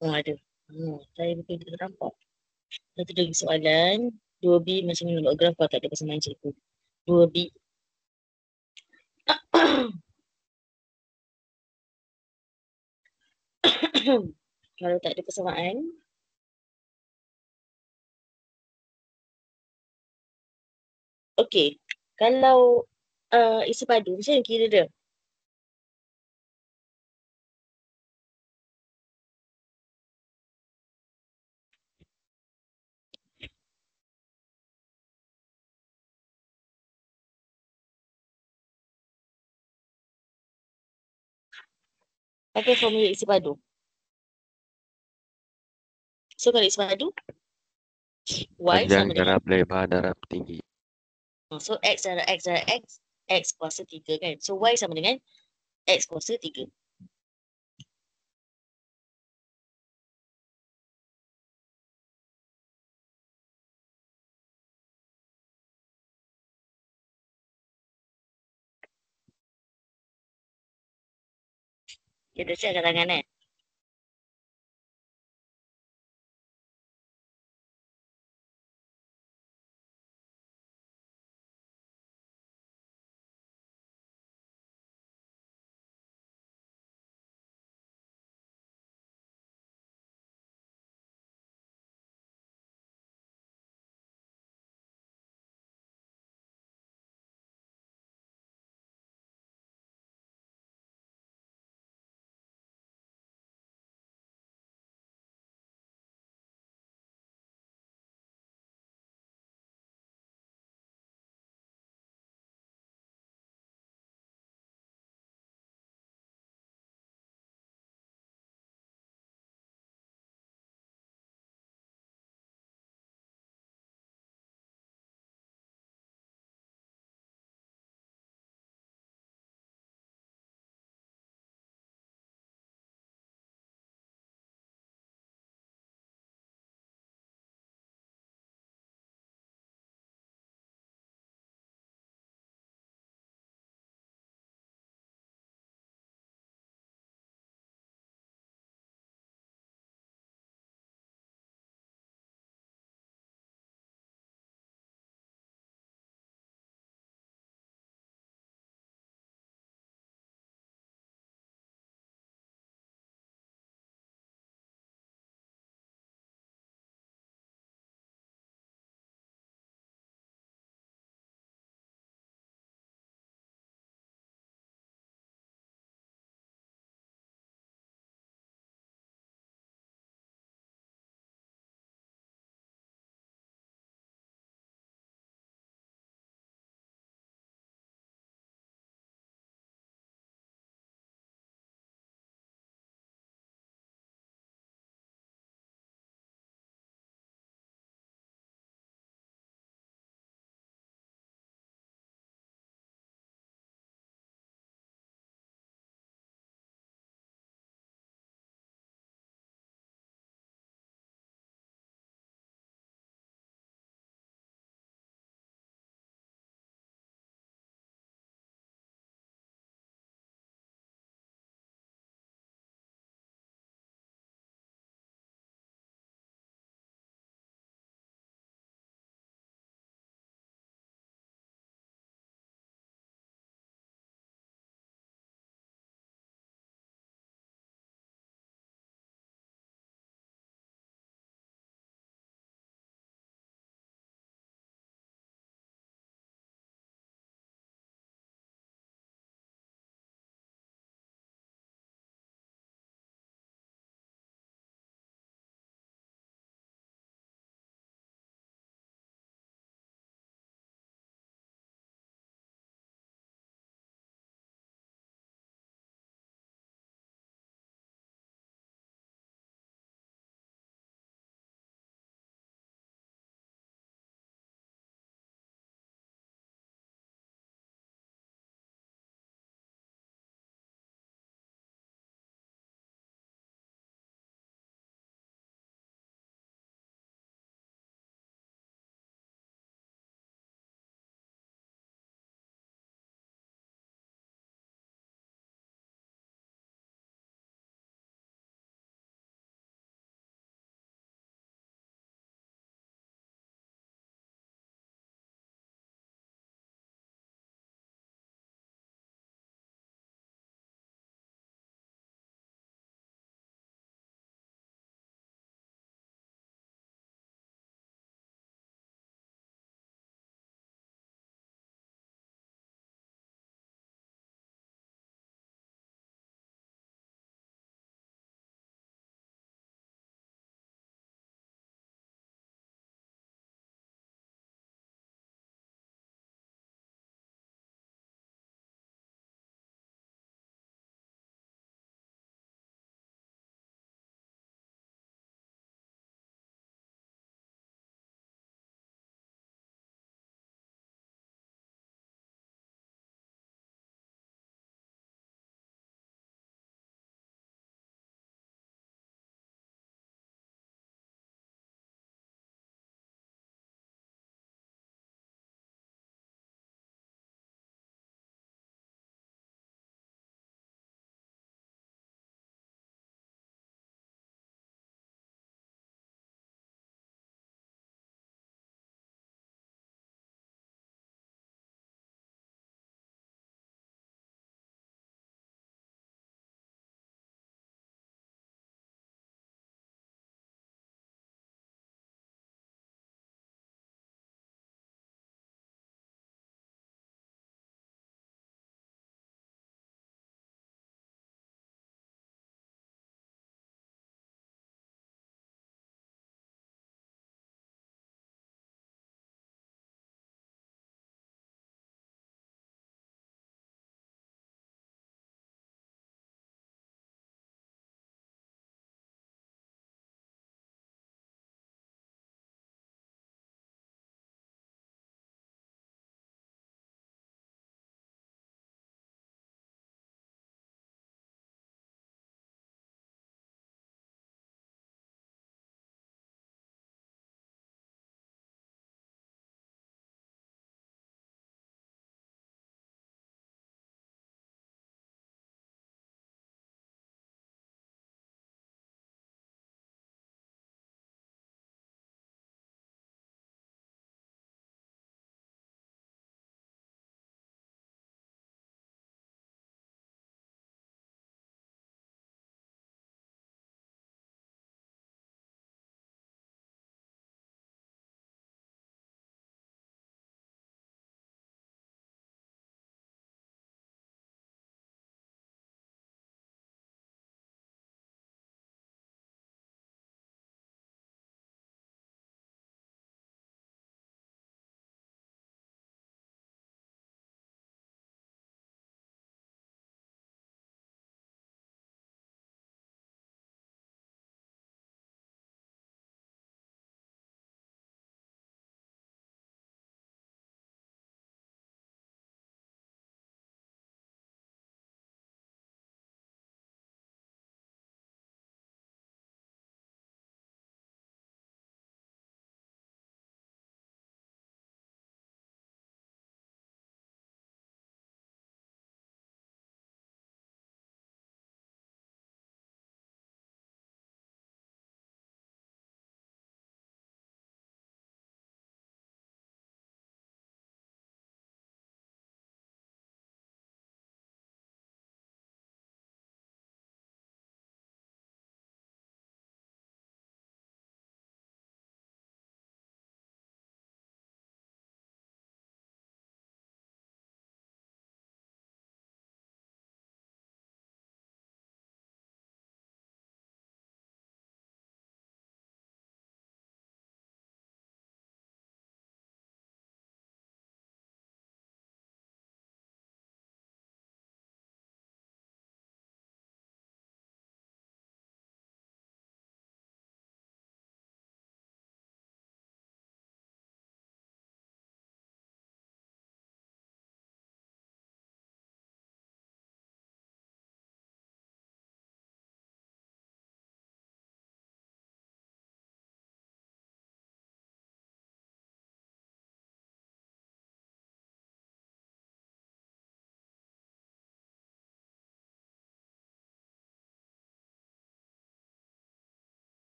Oh ada. Saya mungkin tak nampak. Satu lagi soalan. 2B macam mana nak graf kalau tak ada persamaan cikgu. 2B. Kalau tak ada persamaan. Okey. Kalau isi padu macam mana kira dia? Pakai formula isi padu. So kalau isi padu, Y Panjang sama dengan. darab, lebar darab, tinggi. So X darab X darab X, X kuasa 3 kan. So Y sama dengan X kuasa 3. Kita cek angkat tangan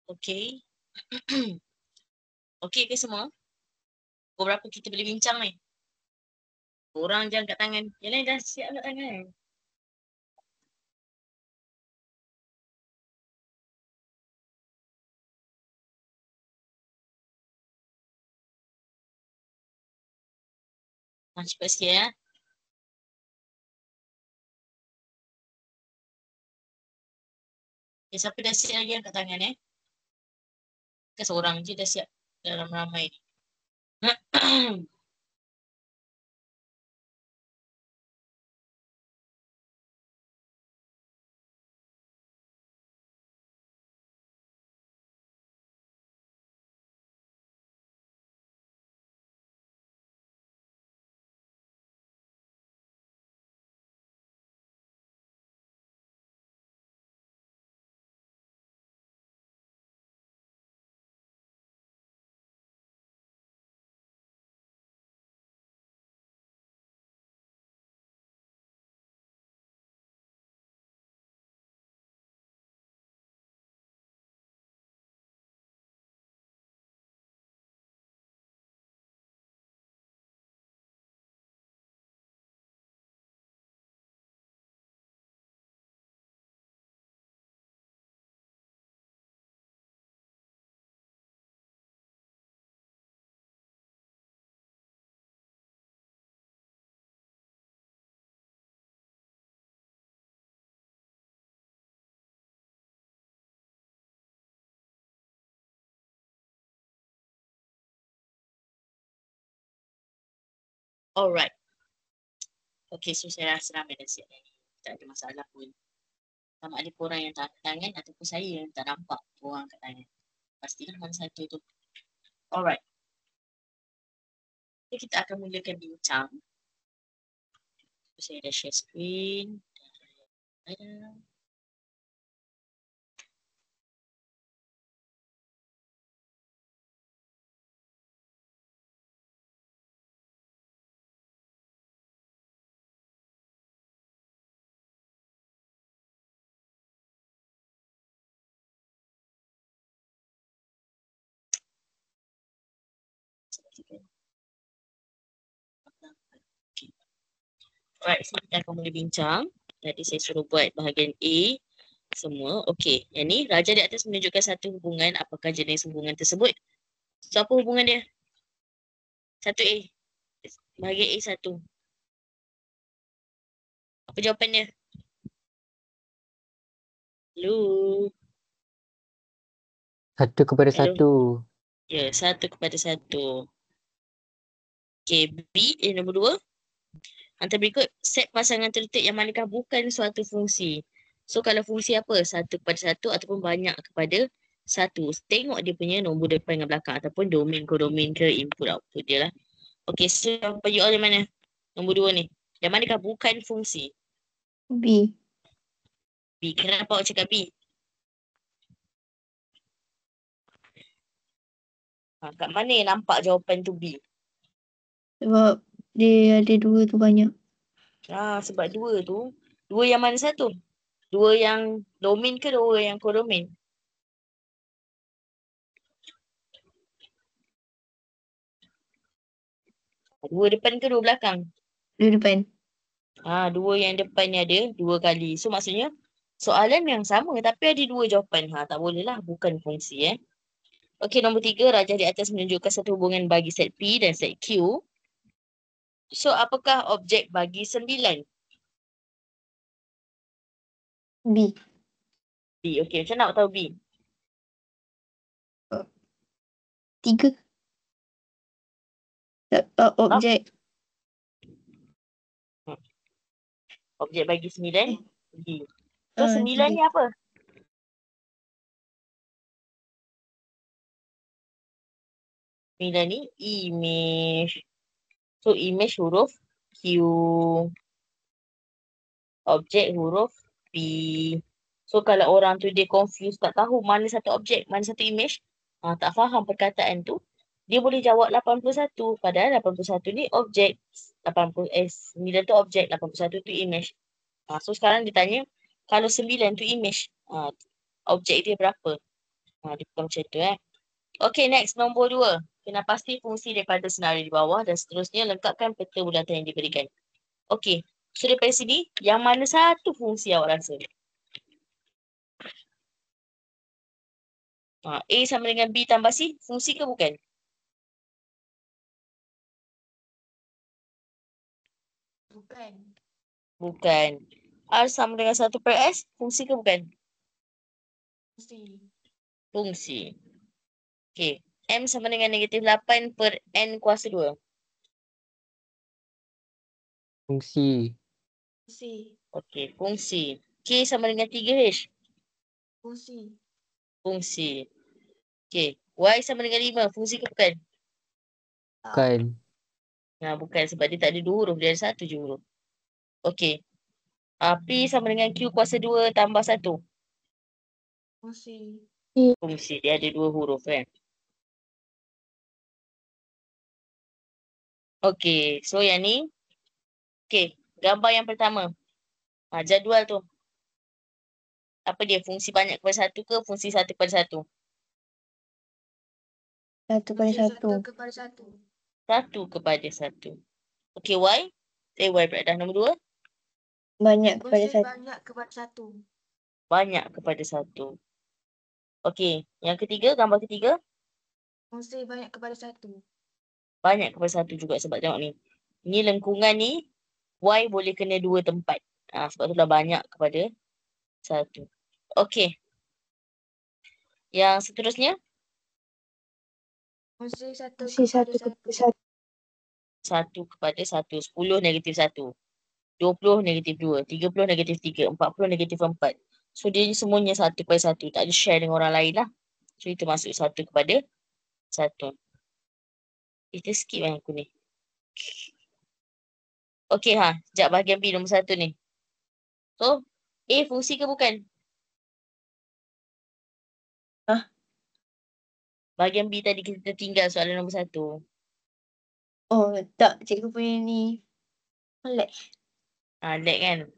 Okay. Okay ke semua? Pukul berapa kita boleh bincang ni? Orang je angkat tangan. Yang lain dah siap angkat tangan. Cepat sikit ya. Okay, siapa dah siap lagi angkat tangan Ke seorang je dah siap dalam ramai ni. Alright. Okay, so saya rasa ramai dah siap ni. Tak ada masalah pun. Sama ada korang yang tak angkat tangan ataupun saya yang tak nampak korang angkat tangan. Pastilah mana satu tu. Alright. So, kita akan mulakan bincang. So, saya dah share screen. Ada. Okay. Alright, so kita akan mula bincang. Tadi saya suruh buat bahagian A semua. Okey, yang ni raja di atas menunjukkan satu hubungan. Apakah jenis hubungan tersebut? So, apa hubungan dia? Satu A. Bahagian A satu. Apa jawapan dia? Lu. 1/1. Ya, 1/1. Okey, B nombor 2. Antara berikut, set pasangan terletak yang manakah bukan suatu fungsi. So, kalau fungsi apa? 1/1 ataupun banyak kepada 1. Tengok dia punya nombor depan dengan belakang ataupun domain kodomain ke input output dia lah. Okey, so jawapan you all yang mana? Nombor 2 ni. Yang manakah bukan fungsi? B. B. Kenapa awak cakap B? Kat mana yang nampak jawapan tu B? Sebab dia ada 2 tu banyak. Sebab 2 tu. 2 yang mana satu? 2 yang domain ke 2 yang kodomain? Dua depan ke 2 belakang? 2 depan. 2 yang depan ni ada 2 kali. So maksudnya soalan yang sama tapi ada 2 jawapan. Tak boleh lah. Bukan fungsi Okey, nombor 3. Rajah di atas menunjukkan satu hubungan bagi set P dan set Q. So apakah objek bagi 9? B. B. Okey, macam nak tahu B? 3. Objek. Objek bagi 9. B. So 9 3. ni apa? Sembilan ni image. So image huruf Q. Objek huruf P. So kalau orang tu dia confused, tak tahu mana satu objek, mana satu image, tak faham perkataan tu, dia boleh jawab 81. Padahal 81 ni objek. 9 tu objek, 81 tu image. So sekarang dia tanya, kalau 9 tu image, objek dia berapa? Dia bukan macam tu Okay, next nombor 2. Kena pasti fungsi daripada senario di bawah dan seterusnya lengkapkan peta bulatan yang diberikan. Okay, so daripada sini, yang mana satu fungsi awak rasa? A sama dengan B tambah C, fungsi ke bukan? Bukan. Bukan. R sama dengan 1 per S, fungsi ke bukan? Fungsi. Fungsi. Okay. M sama dengan negatif 8 per N kuasa 2. Fungsi. Fungsi. Okay, fungsi. K sama dengan 3H. Fungsi. Fungsi. Okay. Y sama dengan 5, fungsi ke bukan? Bukan. Bukan sebab dia tak ada 2 huruf, dia ada 1 je huruf. Okay. P sama dengan Q kuasa 2 tambah 1. Fungsi. Fungsi, dia ada 2 huruf kan. Okay, so yang ni. Okay, gambar yang pertama. Jadual tu. Apa dia? Fungsi banyak kepada 1 ke fungsi 1 kepada 1? 1 pada Fungsi 1. 1 kepada 1. 1 kepada 1. Okay, Y. Y berada nombor 2. Banyak kepada Fungsi 1. banyak kepada 1. Banyak kepada 1. Okay, yang ketiga, gambar ketiga. Fungsi banyak kepada 1. Banyak kepada 1 juga sebab tengok ni. Ni lengkungan ni, Y boleh kena 2 tempat. Sebab tu dah banyak kepada 1. Okay. Yang seterusnya. Fungsi 1 Fungsi kepada 1 1. kepada 1 kepada 1. 10 negatif 1. 20 negatif 2. 30 negatif 3. 40 negatif 4. So dia semuanya 1 kepada 1. Tak ada share dengan orang lain lah. So itu masuk 1 kepada 1. Kita skip yang aku ni. Okay sekejap bahagian B nombor 1 ni. So A fungsi ke bukan? Bahagian B tadi kita tertinggal soalan nombor 1. Oh, tak. Cikgu punya ni. Lag. Lag kan?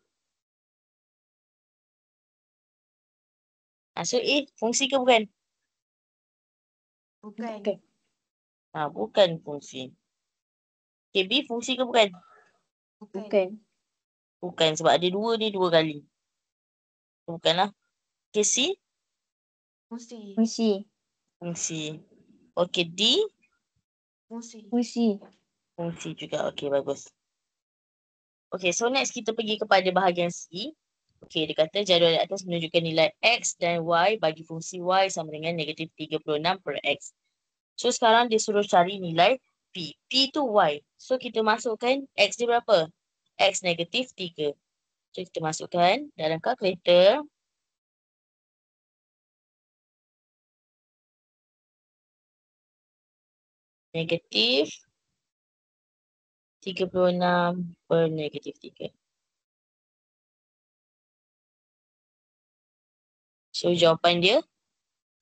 So A fungsi ke bukan? Bukan. Bukan. Bukan fungsi. Okay, B fungsi ke bukan? Bukan. Bukan sebab ada 2 ni 2 kali. Bukanlah. Okay, C Fungsi. Fungsi. fungsi. Okay, D Fungsi. Fungsi. fungsi juga. Okay, bagus. Okay, so next kita pergi kepada bahagian C. Okay, dia kata jadual di atas menunjukkan nilai X dan Y bagi fungsi Y sama dengan negatif 36 per X. So, sekarang dia suruh cari nilai P. P tu Y. So, kita masukkan X dia berapa? X negatif 3. So, kita masukkan dalam kalkulator. Negatif 36 per negatif 3. So, jawapan dia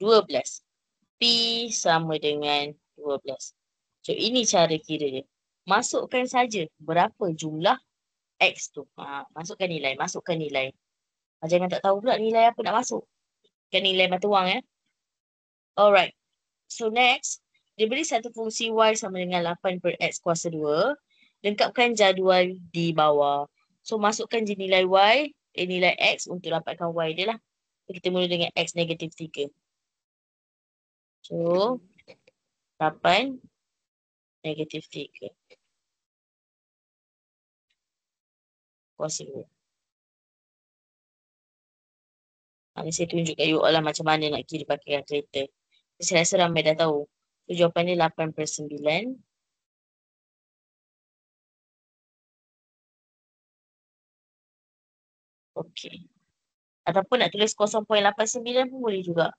12. P sama dengan 12. So, ini cara kira dia. Masukkan saja berapa jumlah X tu. Masukkan nilai. Jangan tak tahu pula nilai apa nak masuk. Kan nilai mata wang Alright. So, next. Dia beri satu fungsi Y sama dengan 8 per X kuasa 2. Lengkapkan jadual di bawah. So, masukkan je nilai Y, nilai X untuk dapatkan Y dia lah. Kita mula dengan X negatif 3. So, 8 negatif 3. Kuasa 2. Ini saya tunjuk kat you all lah macam mana nak kira pakai kalkulator. Saya rasa ramai dah tahu. So, jawapan dia 8 per 9. Okey. Ataupun nak tulis 0.89 pun boleh juga.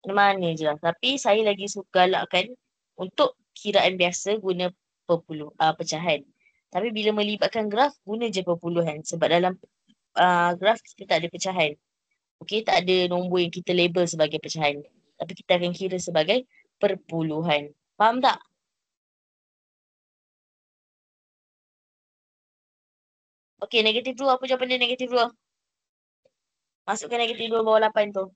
Mana je lah. Tapi saya lagi suka galakkan untuk kiraan biasa guna pecahan. Tapi bila melibatkan graf, guna je perpuluhan. Sebab dalam graf kita tak ada pecahan. Okey, tak ada nombor yang kita label sebagai pecahan. Tapi kita akan kira sebagai perpuluhan. Faham tak? Okey, negatif 2. Apa jawapan dia negatif 2? Masukkan negatif 2 bawah 8 tu.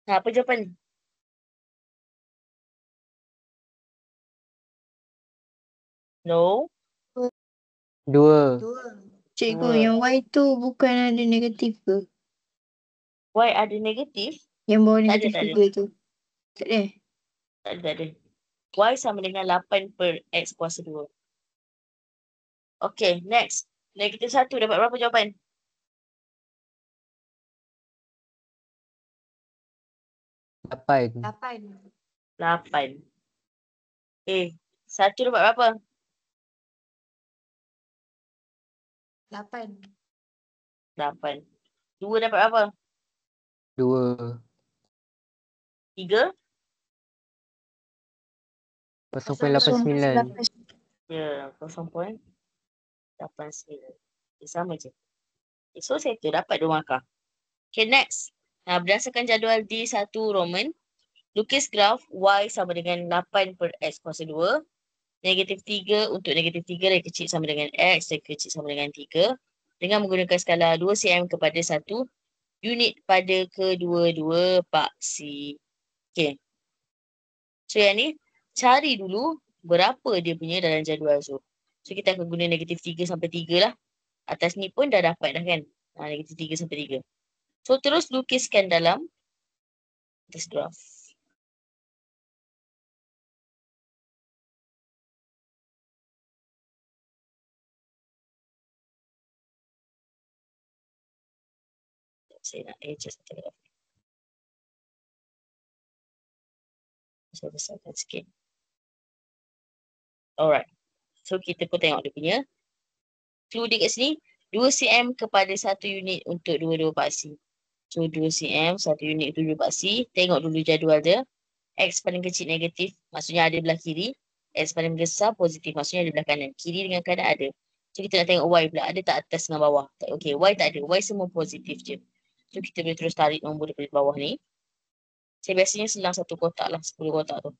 Apa jawapan? No. 2. 2. Cikgu, Dua. yang Y tu bukan ada negatif ke? Y ada negatif? Yang bawah Tak ada, negatif tak ada. 3 tu. Tak ada? Tak ada, tak ada. Y sama dengan 8 per X kuasa 2. Okay, next. Negatif 1 dapat berapa jawapan? 8. 8. 8. 1 dapat berapa? 8. 8. 2 dapat berapa? 2. 3? 0.89. Ya, 0.89. Sama je. So, settle dapat 2 markah. Okay, next. Berdasarkan jadual D1 Roman, lukis graf Y sama dengan 8 per X kuasa 2. Negatif 3 untuk negatif 3 dari kecil sama dengan X dari kecil sama dengan 3. Dengan menggunakan skala 2 cm kepada 1 unit pada kedua-dua paksi. Okay. So, yang ni cari dulu berapa dia punya dalam jadual tu. So, kita akan guna negatif 3 sampai 3 lah. Atas ni pun dah dapat dah kan. Negatif 3 sampai 3. So, terus lukiskan dalam this graph. Saya nak adjust satu graph. Saya besarkan sikit. Alright. So, kita pun tengok dia punya. Clue dia kat sini. 2 cm kepada 1 unit untuk dua-dua paksi. So, 2 cm, 1 unit untuk dua paksi. Tengok dulu jadual dia. X paling kecil negatif, maksudnya ada belah kiri. X paling besar positif, maksudnya ada belah kanan. Kiri dengan kanan ada. So, kita nak tengok Y pula. Ada tak atas dengan bawah? Okay, Y tak ada. Y semua positif je. So, kita boleh terus tarik nombor daripada bawah ni. Saya biasanya selang satu kotak lah. 10 kotak tu.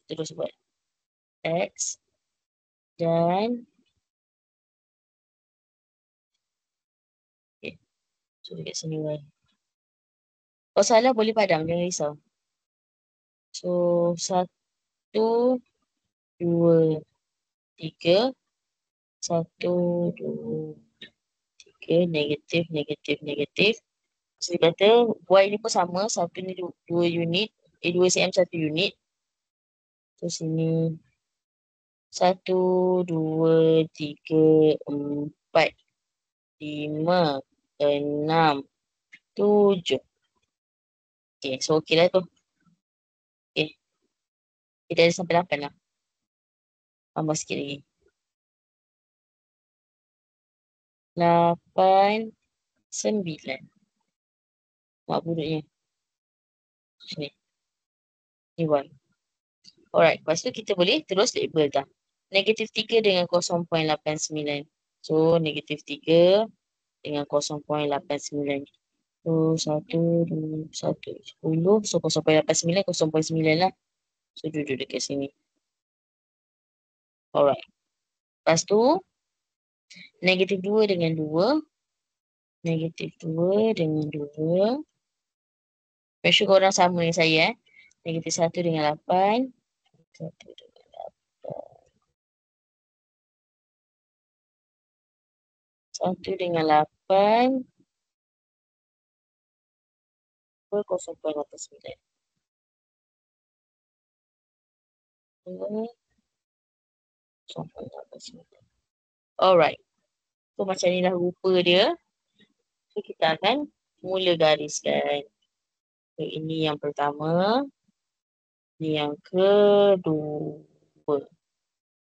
Terus buat. X. Dan. Okay. So, dekat sini Y. Kalau salah boleh padam. Jangan risau. So, 1, 2, 3. 1, 2, 3. Negatif, negatif, negatif. So, dia kata Y ni pun sama. 1 ni 2 unit. 2 cm 1 unit. So, sini 1, 2, 3, 4, 5, 6, 7. Okay, so okey lah tu. Okay. Kita ada sampai 8 lah. Tambah sikit lagi. 8, 9. Mak buruknya. Sini. Ni Y. Alright, lepas tu kita boleh terus label dah. Negatif 3 dengan 0.89. So, negatif 3 dengan 0.89. So, 1, 2, 1, 10. So, 0.89, 0.9 lah. So, duduk dekat sini. Alright. Lepas tu, negatif 2 dengan 2. Negatif 2 dengan 2. Make sure korang sama dengan saya. Negatif 1 dengan 8. 1 dengan 8. 1 dengan 8. 0.89. 0.89. Alright. So macam ni lah rupa dia. So kita akan mula gariskan. So ini yang pertama. Ini yang kedua.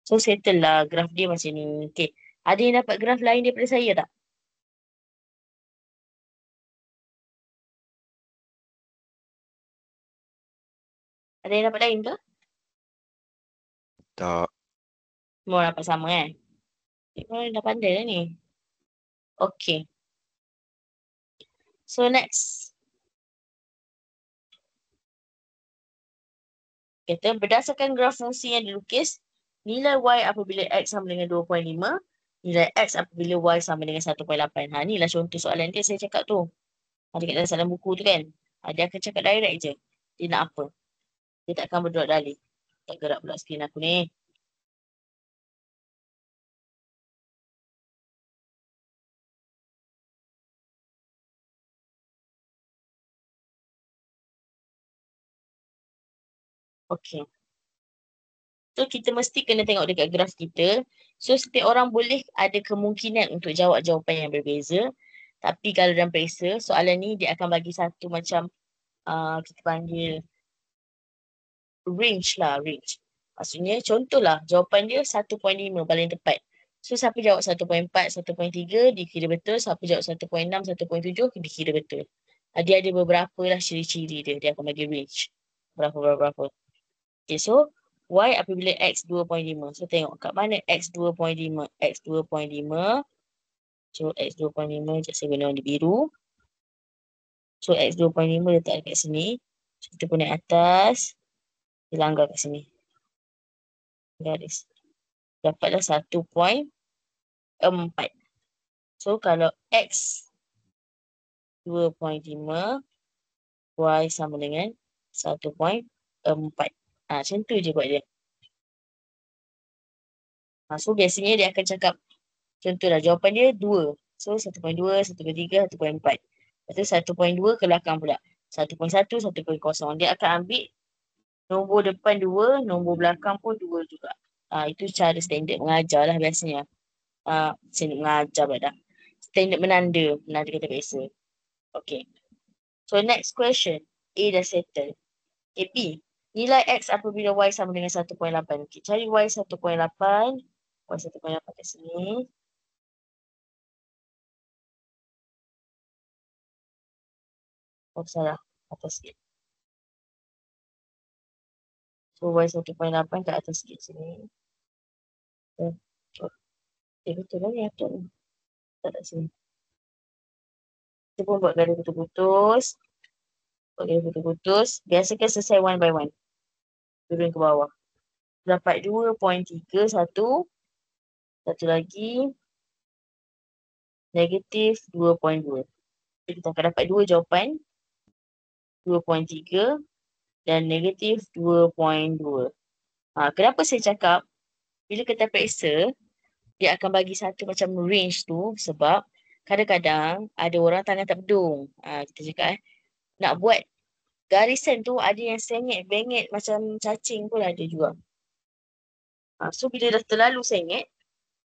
So settle lah graf dia macam ni. Okay. Ada yang dapat graf lain daripada saya tak? Ada yang dapat lain ke? Tak. Semua dapat sama kan? Korang dah pandai lah ni. Okay. So next. Kita berdasarkan graf fungsi yang dilukis, nilai Y apabila X sama dengan 2.5, nilai X apabila Y sama dengan 1.8. Ni lah contoh soalan dia saya cakap tu. Ada kat dalam buku tu kan. Dia akan cakap direct je. Dia nak apa. Dia tak akan berdalih. Tak gerak pula skrin aku ni. Okay. So kita mesti kena tengok dekat graf kita. So setiap orang boleh ada kemungkinan untuk jawab jawapan yang berbeza. Tapi kalau dalam periksa, soalan ni dia akan bagi satu macam kita panggil range lah, range. Maksudnya contohlah jawapan dia 1.5 paling tepat. So siapa jawab 1.4, 1.3 dikira betul. Siapa jawab 1.6, 1.7 dikira betul. Dia ada beberapa lah ciri-ciri dia. Dia akan bagi range. Berapa. Okay, so Y apabila X 2.5. So tengok kat mana X 2.5. X 2.5. So X 2.5 sekejap saya guna warna biru. So X 2.5 letak dekat sini. So kita pun naik atas. Kita langgar kat sini. Garis. Dapatlah 1.4. So kalau X 2.5. Y sama dengan 1.4. Macam tu je buat dia. So biasanya dia akan cakap, contohlah jawapan dia 2. So 1.2, 1.3, 1.4. Lepas tu 1.2 ke belakang pula. 1.1, 1.0. Dia akan ambil nombor depan 2, nombor belakang pun 2 juga. Itu cara standard mengajar lah biasanya. Standard mengajar pula dah. Standard menanda kata biasa. Okay. So next question. A dah settle. Okay, B. Nilai X apabila Y sama dengan 1.8. Okay, cari Y 1.8. Y 1.8 kat sini. Oh, salah. Atas sikit. So, Y 1.8 kat atas sikit sini. Betul lah ni atur ni. Tak ada sini. Kita pun buat garis putus-putus. Biasakan selesai one by one. Turun ke bawah. Dapat 2.3, satu. Satu lagi. Negatif 2.2. Kita akan dapat dua jawapan. 2.3 dan negatif 2.2. Kenapa saya cakap bila kita periksa, dia akan bagi satu macam range tu sebab kadang-kadang ada orang tangan tak berdung. Kita cakap nak buat garisan tu ada yang sengit-bengit macam cacing pun ada juga. So bila dah terlalu sengit,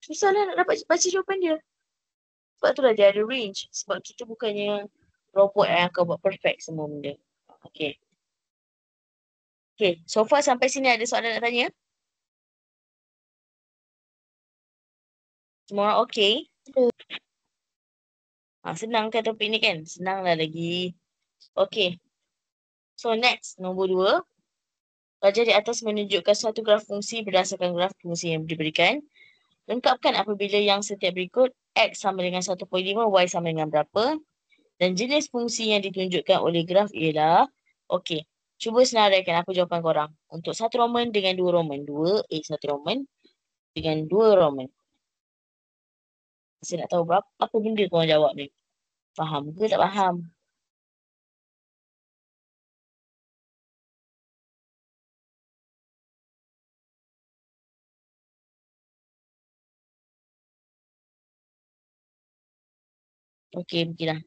susahlah nak dapat baca jawapan dia. Sebab itulah dia ada range. Sebab kita bukannya robot yang akan buat perfect semua benda. Okay. Okay, so far sampai sini ada soalan nak tanya? Semua orang okay? Senang kan topik ni kan? Senang lah lagi. Okay. So next, nombor 2. Pelajar di atas menunjukkan suatu graf fungsi berdasarkan graf fungsi yang diberikan. Lengkapkan apabila yang setiap berikut X sama dengan 1.5, Y sama dengan berapa. Dan jenis fungsi yang ditunjukkan oleh graf ialah. Okay. Cuba senaraikan apa jawapan korang. Untuk satu Roman dengan dua Roman. Satu Roman dengan dua Roman. Saya nak tahu apa benda korang jawab ni. Faham ke tak faham? Okey, pergilah.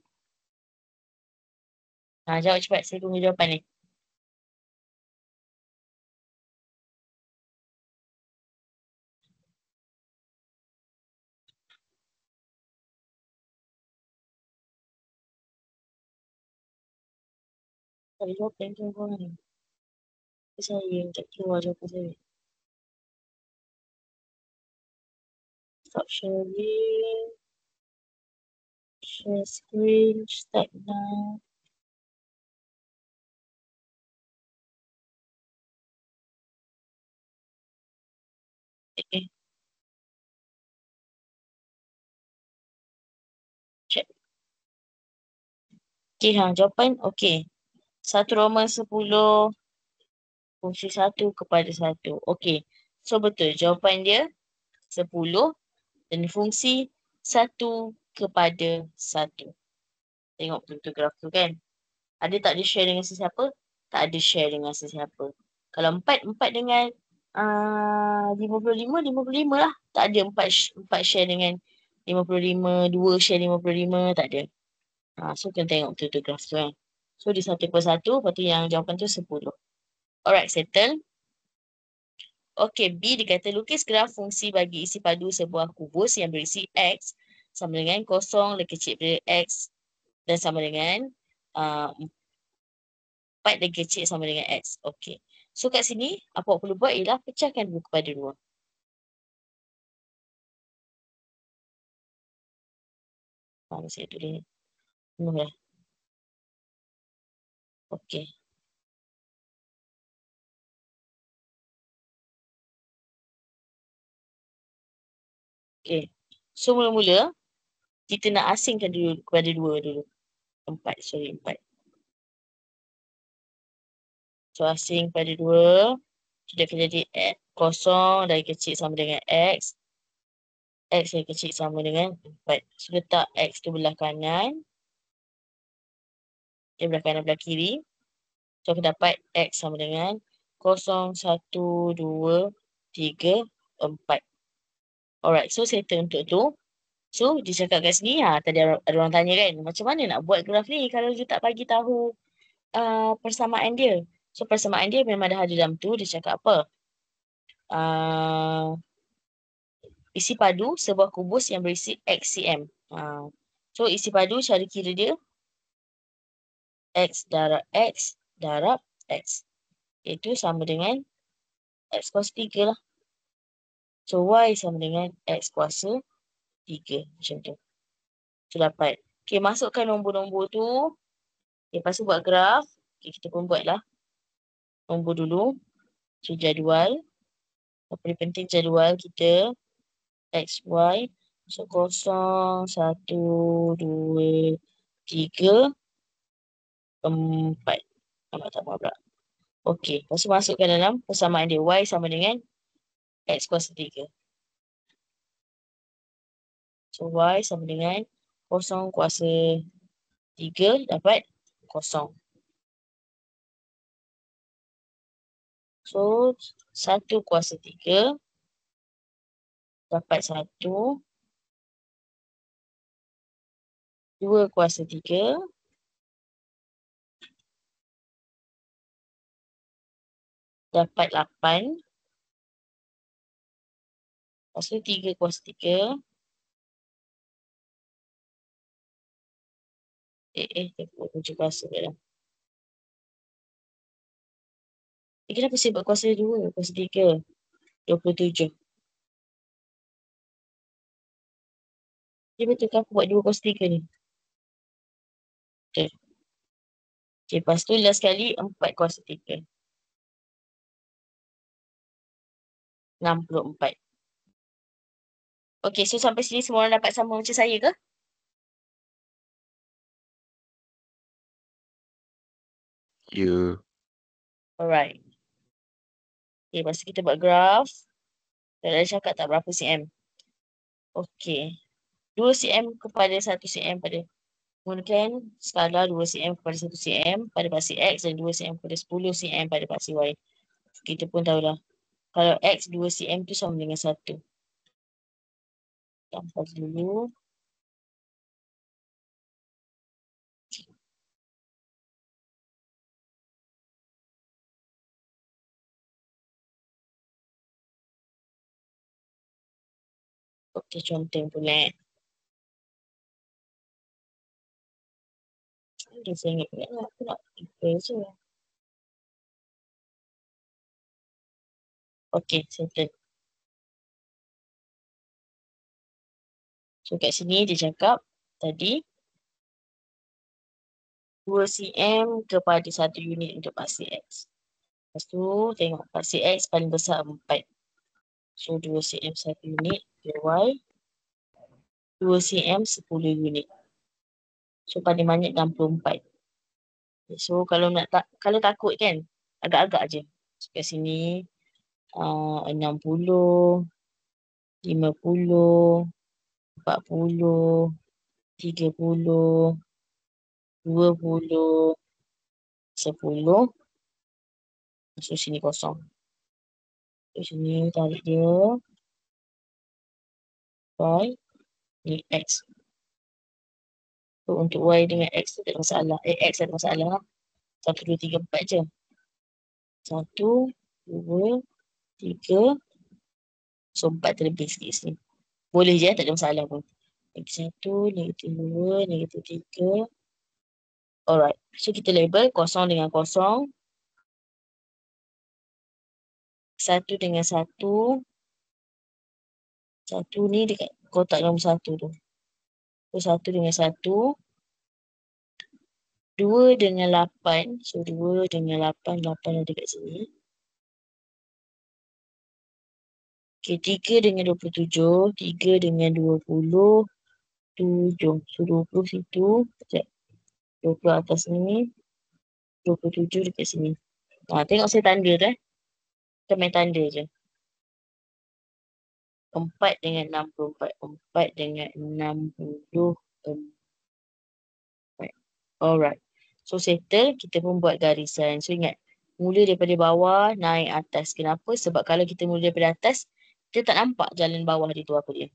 Jawab cepat. Saya tunggu jawapan ni. Tak ada jawapan tu korang ni. Saya yang tak keluar jawapan saya. Stop sharing. Share screen. Start now. Okay. Check. Okay, jawapan okay. 1 Roman 10. Fungsi 1 kepada 1. Okay. So betul. Jawapan dia 10. Dan fungsi 1 kepada 1. Tengok betul graf tu kan. Ada tak ada share dengan sesiapa? Tak ada share dengan sesiapa. Kalau 4 dengan 55 lah. Tak ada 4 share dengan 55, 2 share 55, tak ada. So kena tengok betul-betul graf tu kan. So dia 1/1, lepas tu yang jawapan tu 10. Alright, settle. Okay, B dikata lukis graf fungsi bagi isi padu sebuah kubus yang berisi X sama dengan kosong lebih kecil dari X dan sama dengan 4 dan kecil sama dengan X. Okay. So kat sini, apa awak perlu buat ialah pecahkan 2 kepada 2. Saya tulis penuh lah. Okay. Okay. So mula-mula, kita nak asingkan dulu kepada 2 dulu. 4. So asing pada 2. Sudah akan jadi X. Kosong dari kecil sama dengan X. X yang kecil sama dengan 4. So letak X tu belah kanan. Dia belah kanan belah kiri. So kita dapat X sama dengan 0, 1, 2, 3, 4. Alright, so settle untuk tu. So dia cakap kat sini, tadi ada orang tanya kan, macam mana nak buat graf ni kalau dia tak bagi tahu persamaan dia. So persamaan dia memang dah ada dalam tu, dia cakap apa? Isi padu sebuah kubus yang berisi X cm. So isi padu cara kira dia X darab X. Itu sama dengan X kuasa 3 lah. So Y sama dengan X kuasa 3. Macam tu. So dapat. Okay, masukkan nombor-nombor tu. Okay, lepas tu buat graf. Okay, kita pun buat lah. Nombor dulu. So jadual. Apa yang penting jadual kita. X, Y. So 0, 1, 2, 3, 4. Nampak tak apa pula. Okey. Lepas tu masukkan dalam persamaan dia. Y sama dengan X kuasa 3. So Y sama dengan 0 kuasa 3 dapat 0. So 1 kuasa 3 dapat 1. 2 kuasa 3 dapat 8. Lepas tu 3 kuasa 3. Tengok 7 kuasa ke dalam. Kenapa saya buat kuasa 2, kuasa 3? 27. Dia betul ke aku buat 2 kuasa 3 ni? Betul. Okay, lepas tu last sekali 4 kuasa 3. 64. Okay, so sampai sini semua orang dapat sama macam saya ke? Ya. Alright. Okay, lepas tu kita buat graf. Dah cakap tak berapa cm. Okay. 2 cm kepada 1 cm pada menggunakan skala 2 cm kepada 1 cm pada paksi X dan 2 cm kepada 10 cm pada paksi Y. Kita pun tahulah. Kalau X 2 cm tu sama dengan 1. Tambah dulu. Okey, contoh pula. Saya ingat pula lah. Aku nak prepare je. Okey, settle. So kat sini dia cakap tadi 2 cm kepada 1 unit untuk paksi X. Lepas tu tengok paksi X paling besar 4. So 2 cm 1 unit Y. 2 cm 10 unit. So paling banyak 64. So kalau kalau takut kan agak-agak je. So, kat sini 60, 50, 40, 30, 20, 10. Masuk sini kosong. Di sini tarik dia. Y. Ni X. So, untuk Y dengan X tu tak ada masalah. X ada masalah. 1, 2, 3, 4 je. 1, 2, 3. So, 4 terlebih sikit sini. Boleh je, tak ada masalah pun. Negatif 1, negatif 2, negatif 3. Alright. So, kita label kosong dengan kosong. 1 dengan 1. 1 ni dekat kotak nombor 1 tu. So, 1 dengan 1. 2 dengan 8. So, 2 dengan 8. 8 ada kat sini. Okay, 3 dengan 27. 3 dengan 27. So, 20 situ. Sekejap. 20 atas ni. 27 dekat sini. Tengok saya tanda tu Kita main tanda je. 4 dengan 64. 4 dengan 64. Alright. So, settle. Kita pun buat garisan. So, ingat. Mula daripada bawah, naik atas. Kenapa? Sebab kalau kita mula daripada atas, kita tak nampak jalan bawah dia tu apa dia.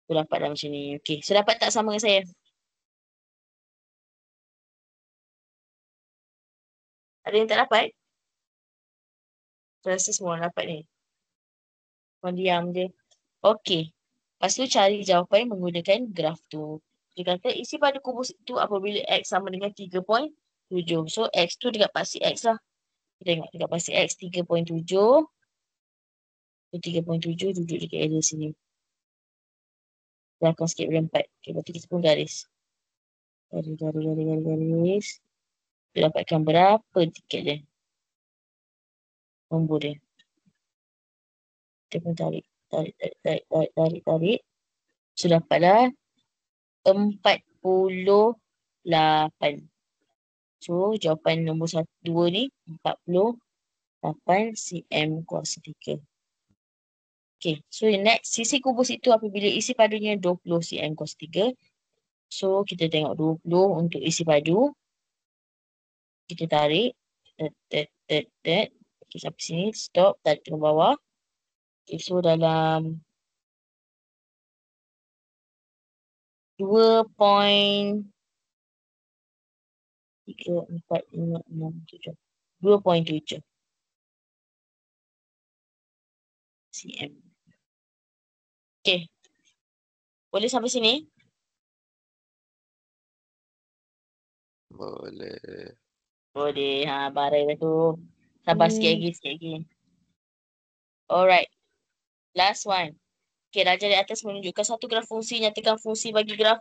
So, dapat dah macam ni. Okay. So, dapat tak sama dengan saya? Ada yang tak dapat? Saya rasa semua orang dapat ni. Orang diam je. Okay. Lepas tu cari jawapan menggunakan graf tu. Dia kata isi pada kubus itu apabila X sama dengan 3.7. So, X tu dekat pasti X lah. Kita tengok dekat pasti X 3.7. So, 3.7 duduk dekat area sini. Belakang sikit berempat. Okay, lepas tu kita pun garis. Garis. Kita dapatkan berapa tiket dia. Nombor dia. Kita pun tarik. So, dapatlah 48. So, jawapan nombor 2 ni 48 cm kuasa 3. Okay, so next, sisi kubus itu apabila isi padunya 20 cm kuasa 3. So, kita tengok 20 untuk isi padu. Kita tarik. Okay, sampai sini. Stop. Tarik ke bawah. Okay, so dalam 2.3, 4, 5, 6, 7. 2.7 cm. Okay. Boleh sampai sini? Boleh. Boleh. Barai dah tu. Sabar sikit lagi. Alright. Last one. Okay, rajah di atas menunjukkan satu graf fungsi. Nyatakan fungsi bagi graf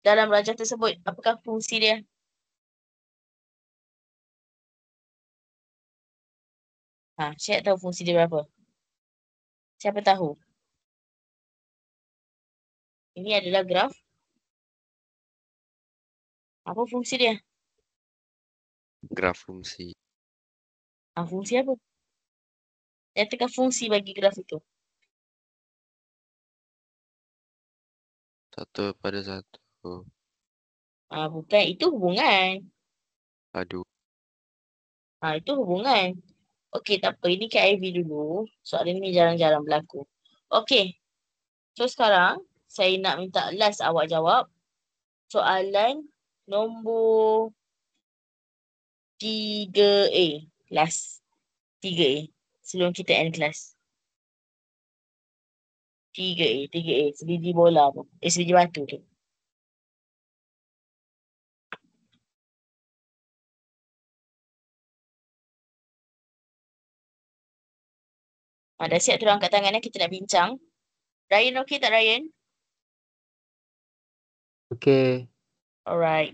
dalam rajah tersebut. Apakah fungsi dia? Syed tahu fungsi dia berapa? Siapa tahu? Ini adalah graf. Apa fungsi dia? Graf fungsi. Fungsi apa? Nyatakan fungsi bagi graf itu. 1/1. Bukan. Itu hubungan. Padu. Itu hubungan. Okey, tak apa. Ini KIV dulu. Soalan ni jarang-jarang berlaku. Okey. So, sekarang saya nak minta last awak jawab. Soalan nombor 3A. Last. 3A. Sebelum kita end kelas. 3A. Sebiji bola tu. Sebiji batu tu. Dah siap tu orang angkat tangan kita nak bincang. Ryan okey tak Ryan? Okay. Alright.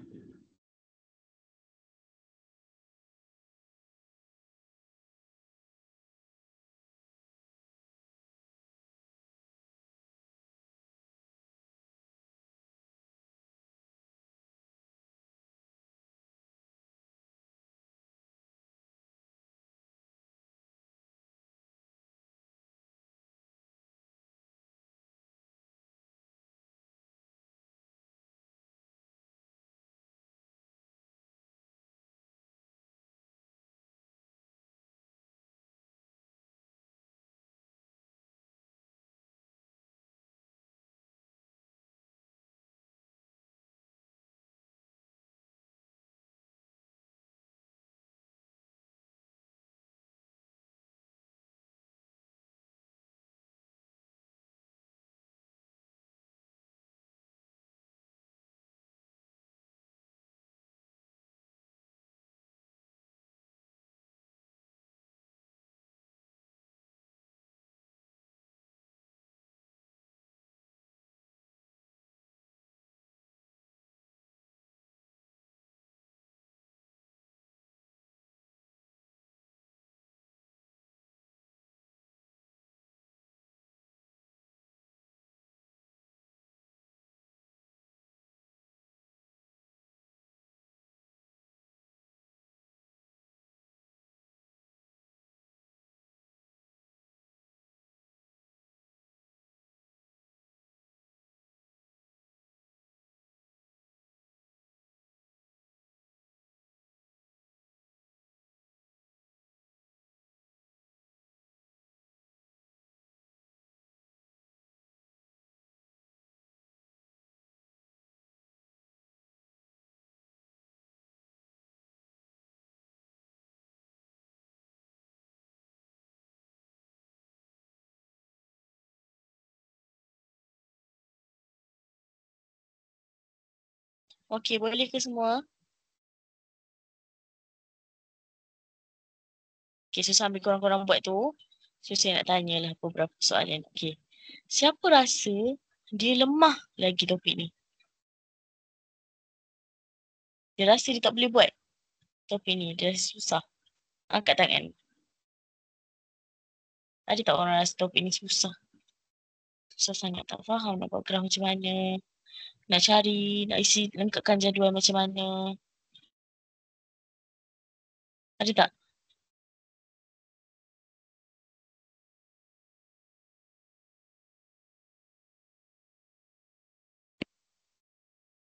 Okey, boleh ke semua? Okey, so sambil korang-korang buat tu, so saya nak tanyalah beberapa soalan. Okey. Siapa rasa dia lemah lagi topik ni? Dia rasa dia tak boleh buat topik ni. Dia rasa susah. Angkat tangan. Ada tak orang rasa topik ni susah? Susah sangat, tak faham nak buat graf macam mana. Nak cari, nak isi, lengkapkan jadual macam mana. Ada tak?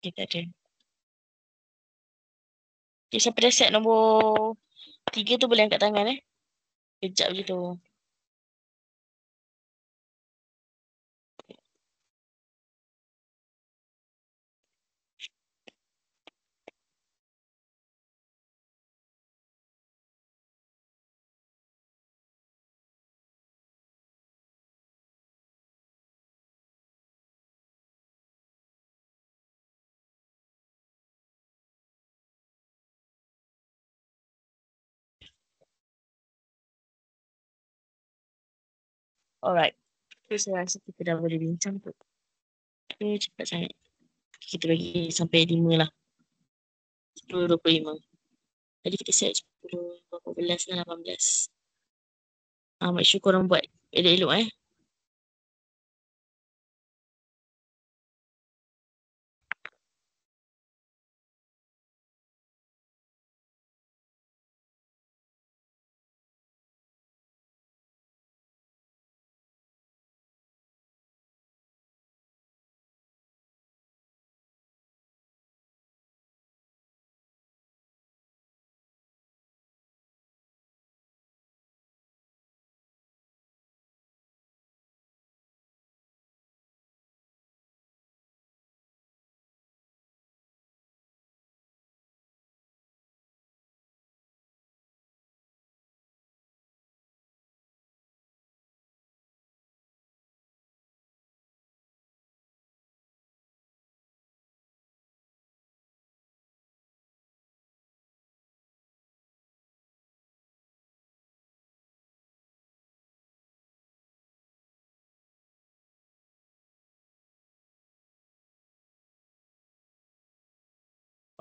Okay, tak ada. Okay, siapa dah set nombor 3 tu boleh angkat tangan Kejap je tu. Alright. So saya rasa kita dah boleh bincang tu. Okay, cepat sangat. Kita bagi sampai 5 lah. 10.25. Tadi kita set 10, 14 dan 18. Make sure korang buat elok-elok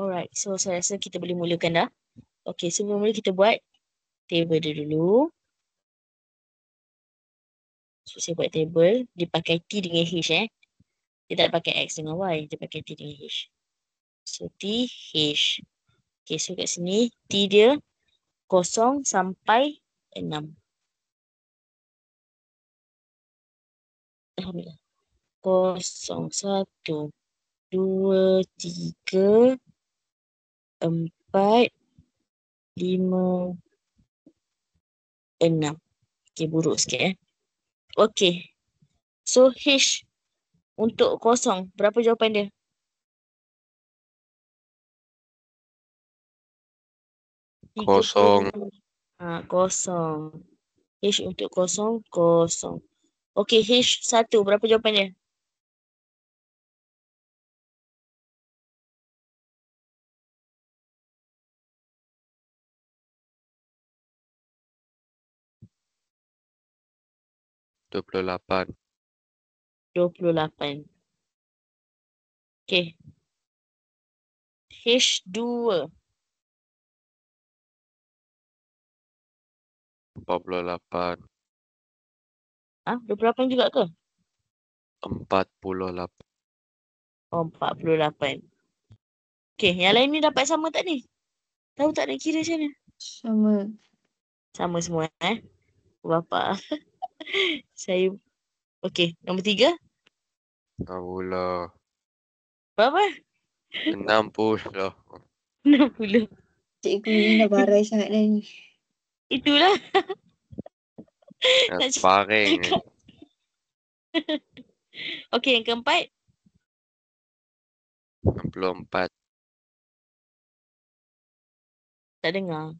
Alright, so saya rasa kita boleh mulakan dah. Okay, sebelum mula kita buat table dia dulu. So saya buat table, dia pakai T dengan H Dia tak pakai X dengan Y, dia pakai T dengan H. So T, H. Okay, so kat sini T dia 0 sampai 6. Alhamdulillah. 0, 1, 2, 3, 4, 5, 6. Okay, buruk sikit Okay. So H untuk 0, berapa jawapan dia? 0. 0. H untuk 0, 0. Okay, H1, berapa jawapan dia? $28. 28. Okay. H2. 48. 28 juga ke? 48. Oh, 48. Okay, yang lain ni dapat sama tak ni? Tahu tak nak kira macam mana? Sama. Sama semua Bapa. Saya. Okay, nombor 3. Allah. Berapa? 60. 60. Cikgu ni dah barai sangat dah ni. Itulah. Nak sparring. Okay, yang keempat. 64. Tak dengar.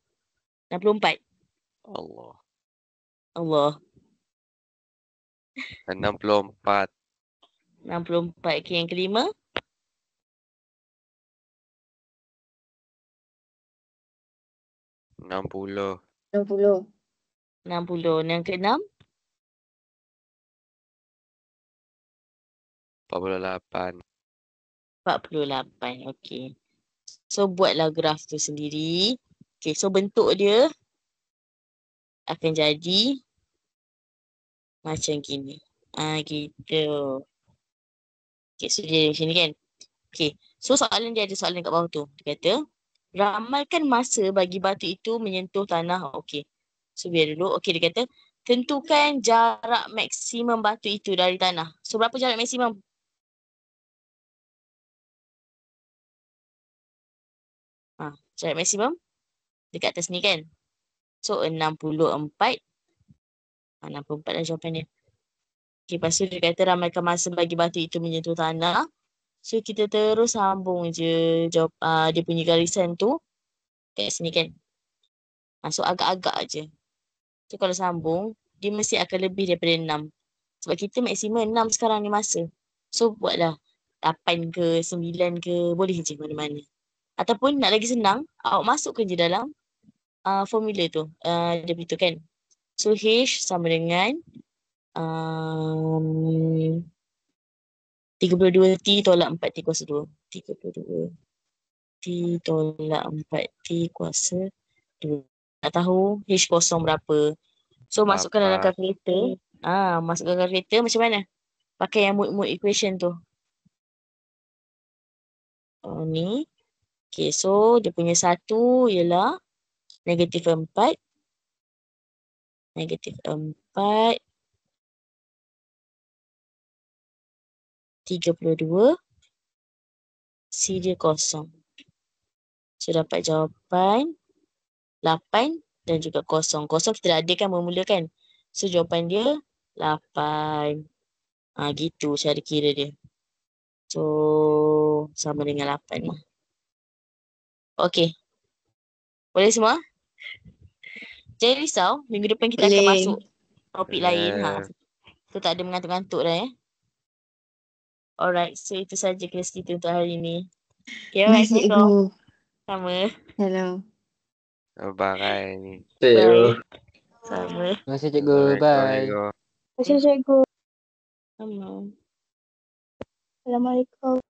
64. Allah. Allah. 64. 64. Okay, yang kelima. 60. 60. 60. Yang keenam, 48. 48. Okey. So, buatlah graf tu sendiri. Okey, so bentuk dia akan jadi macam gini. Gitu. Okey, so dia macam ni kan. Okey, so soalan dia ada soalan kat bawah tu. Dia kata, ramalkan masa bagi batu itu menyentuh tanah. Okey, so biar dulu. Okey, dia kata, tentukan jarak maksimum batu itu dari tanah. So, berapa jarak maksimum? Jarak maksimum dekat atas ni kan. So, 64. 64 dah jawapan dia. Okay, lepas tu dia kata ramalkan masa bagi batu itu menyentuh tanah. So, kita terus sambung je dia punya garisan tu kat sini kan. So, agak-agak je. So, kalau sambung, dia mesti akan lebih daripada 6. Sebab kita maksimum 6 sekarang ni masa. So, buatlah 8 ke, 9 ke, boleh je mana-mana. Ataupun nak lagi senang, awak masukkan je dalam formula tu. Dia begitu kan. So, H sama dengan 32T tolak 4T kuasa 2. 32T tolak 4T kuasa 2. Nak tahu H kosong berapa? So, masukkan dalam 8. kalkulator. Masukkan kalkulator macam mana? Pakai yang mood equation tu. Ni. Okay, so dia punya 1 ialah negatif 4. Negatif 4. 32. C dia kosong. So, dapat jawapan 8 dan juga kosong. Kosong kita dah ada kan bermula kan. So, jawapan dia 8. Gitu cara kira dia. So, sama dengan 8 lah. Okay. Boleh semua? Jangan risau. Minggu depan kita akan Boleh. masuk topik lain. So, tak ada mengantuk-ngantuk dah ya. Alright. So, itu saja kelas kita untuk hari ini. Okay, alright. Masih cikgu. Sama. Hello. Bye. Bye. Sama. Terima kasih cikgu. Bye. Assalamualaikum. Terima kasih cikgu. Sama. Assalamualaikum.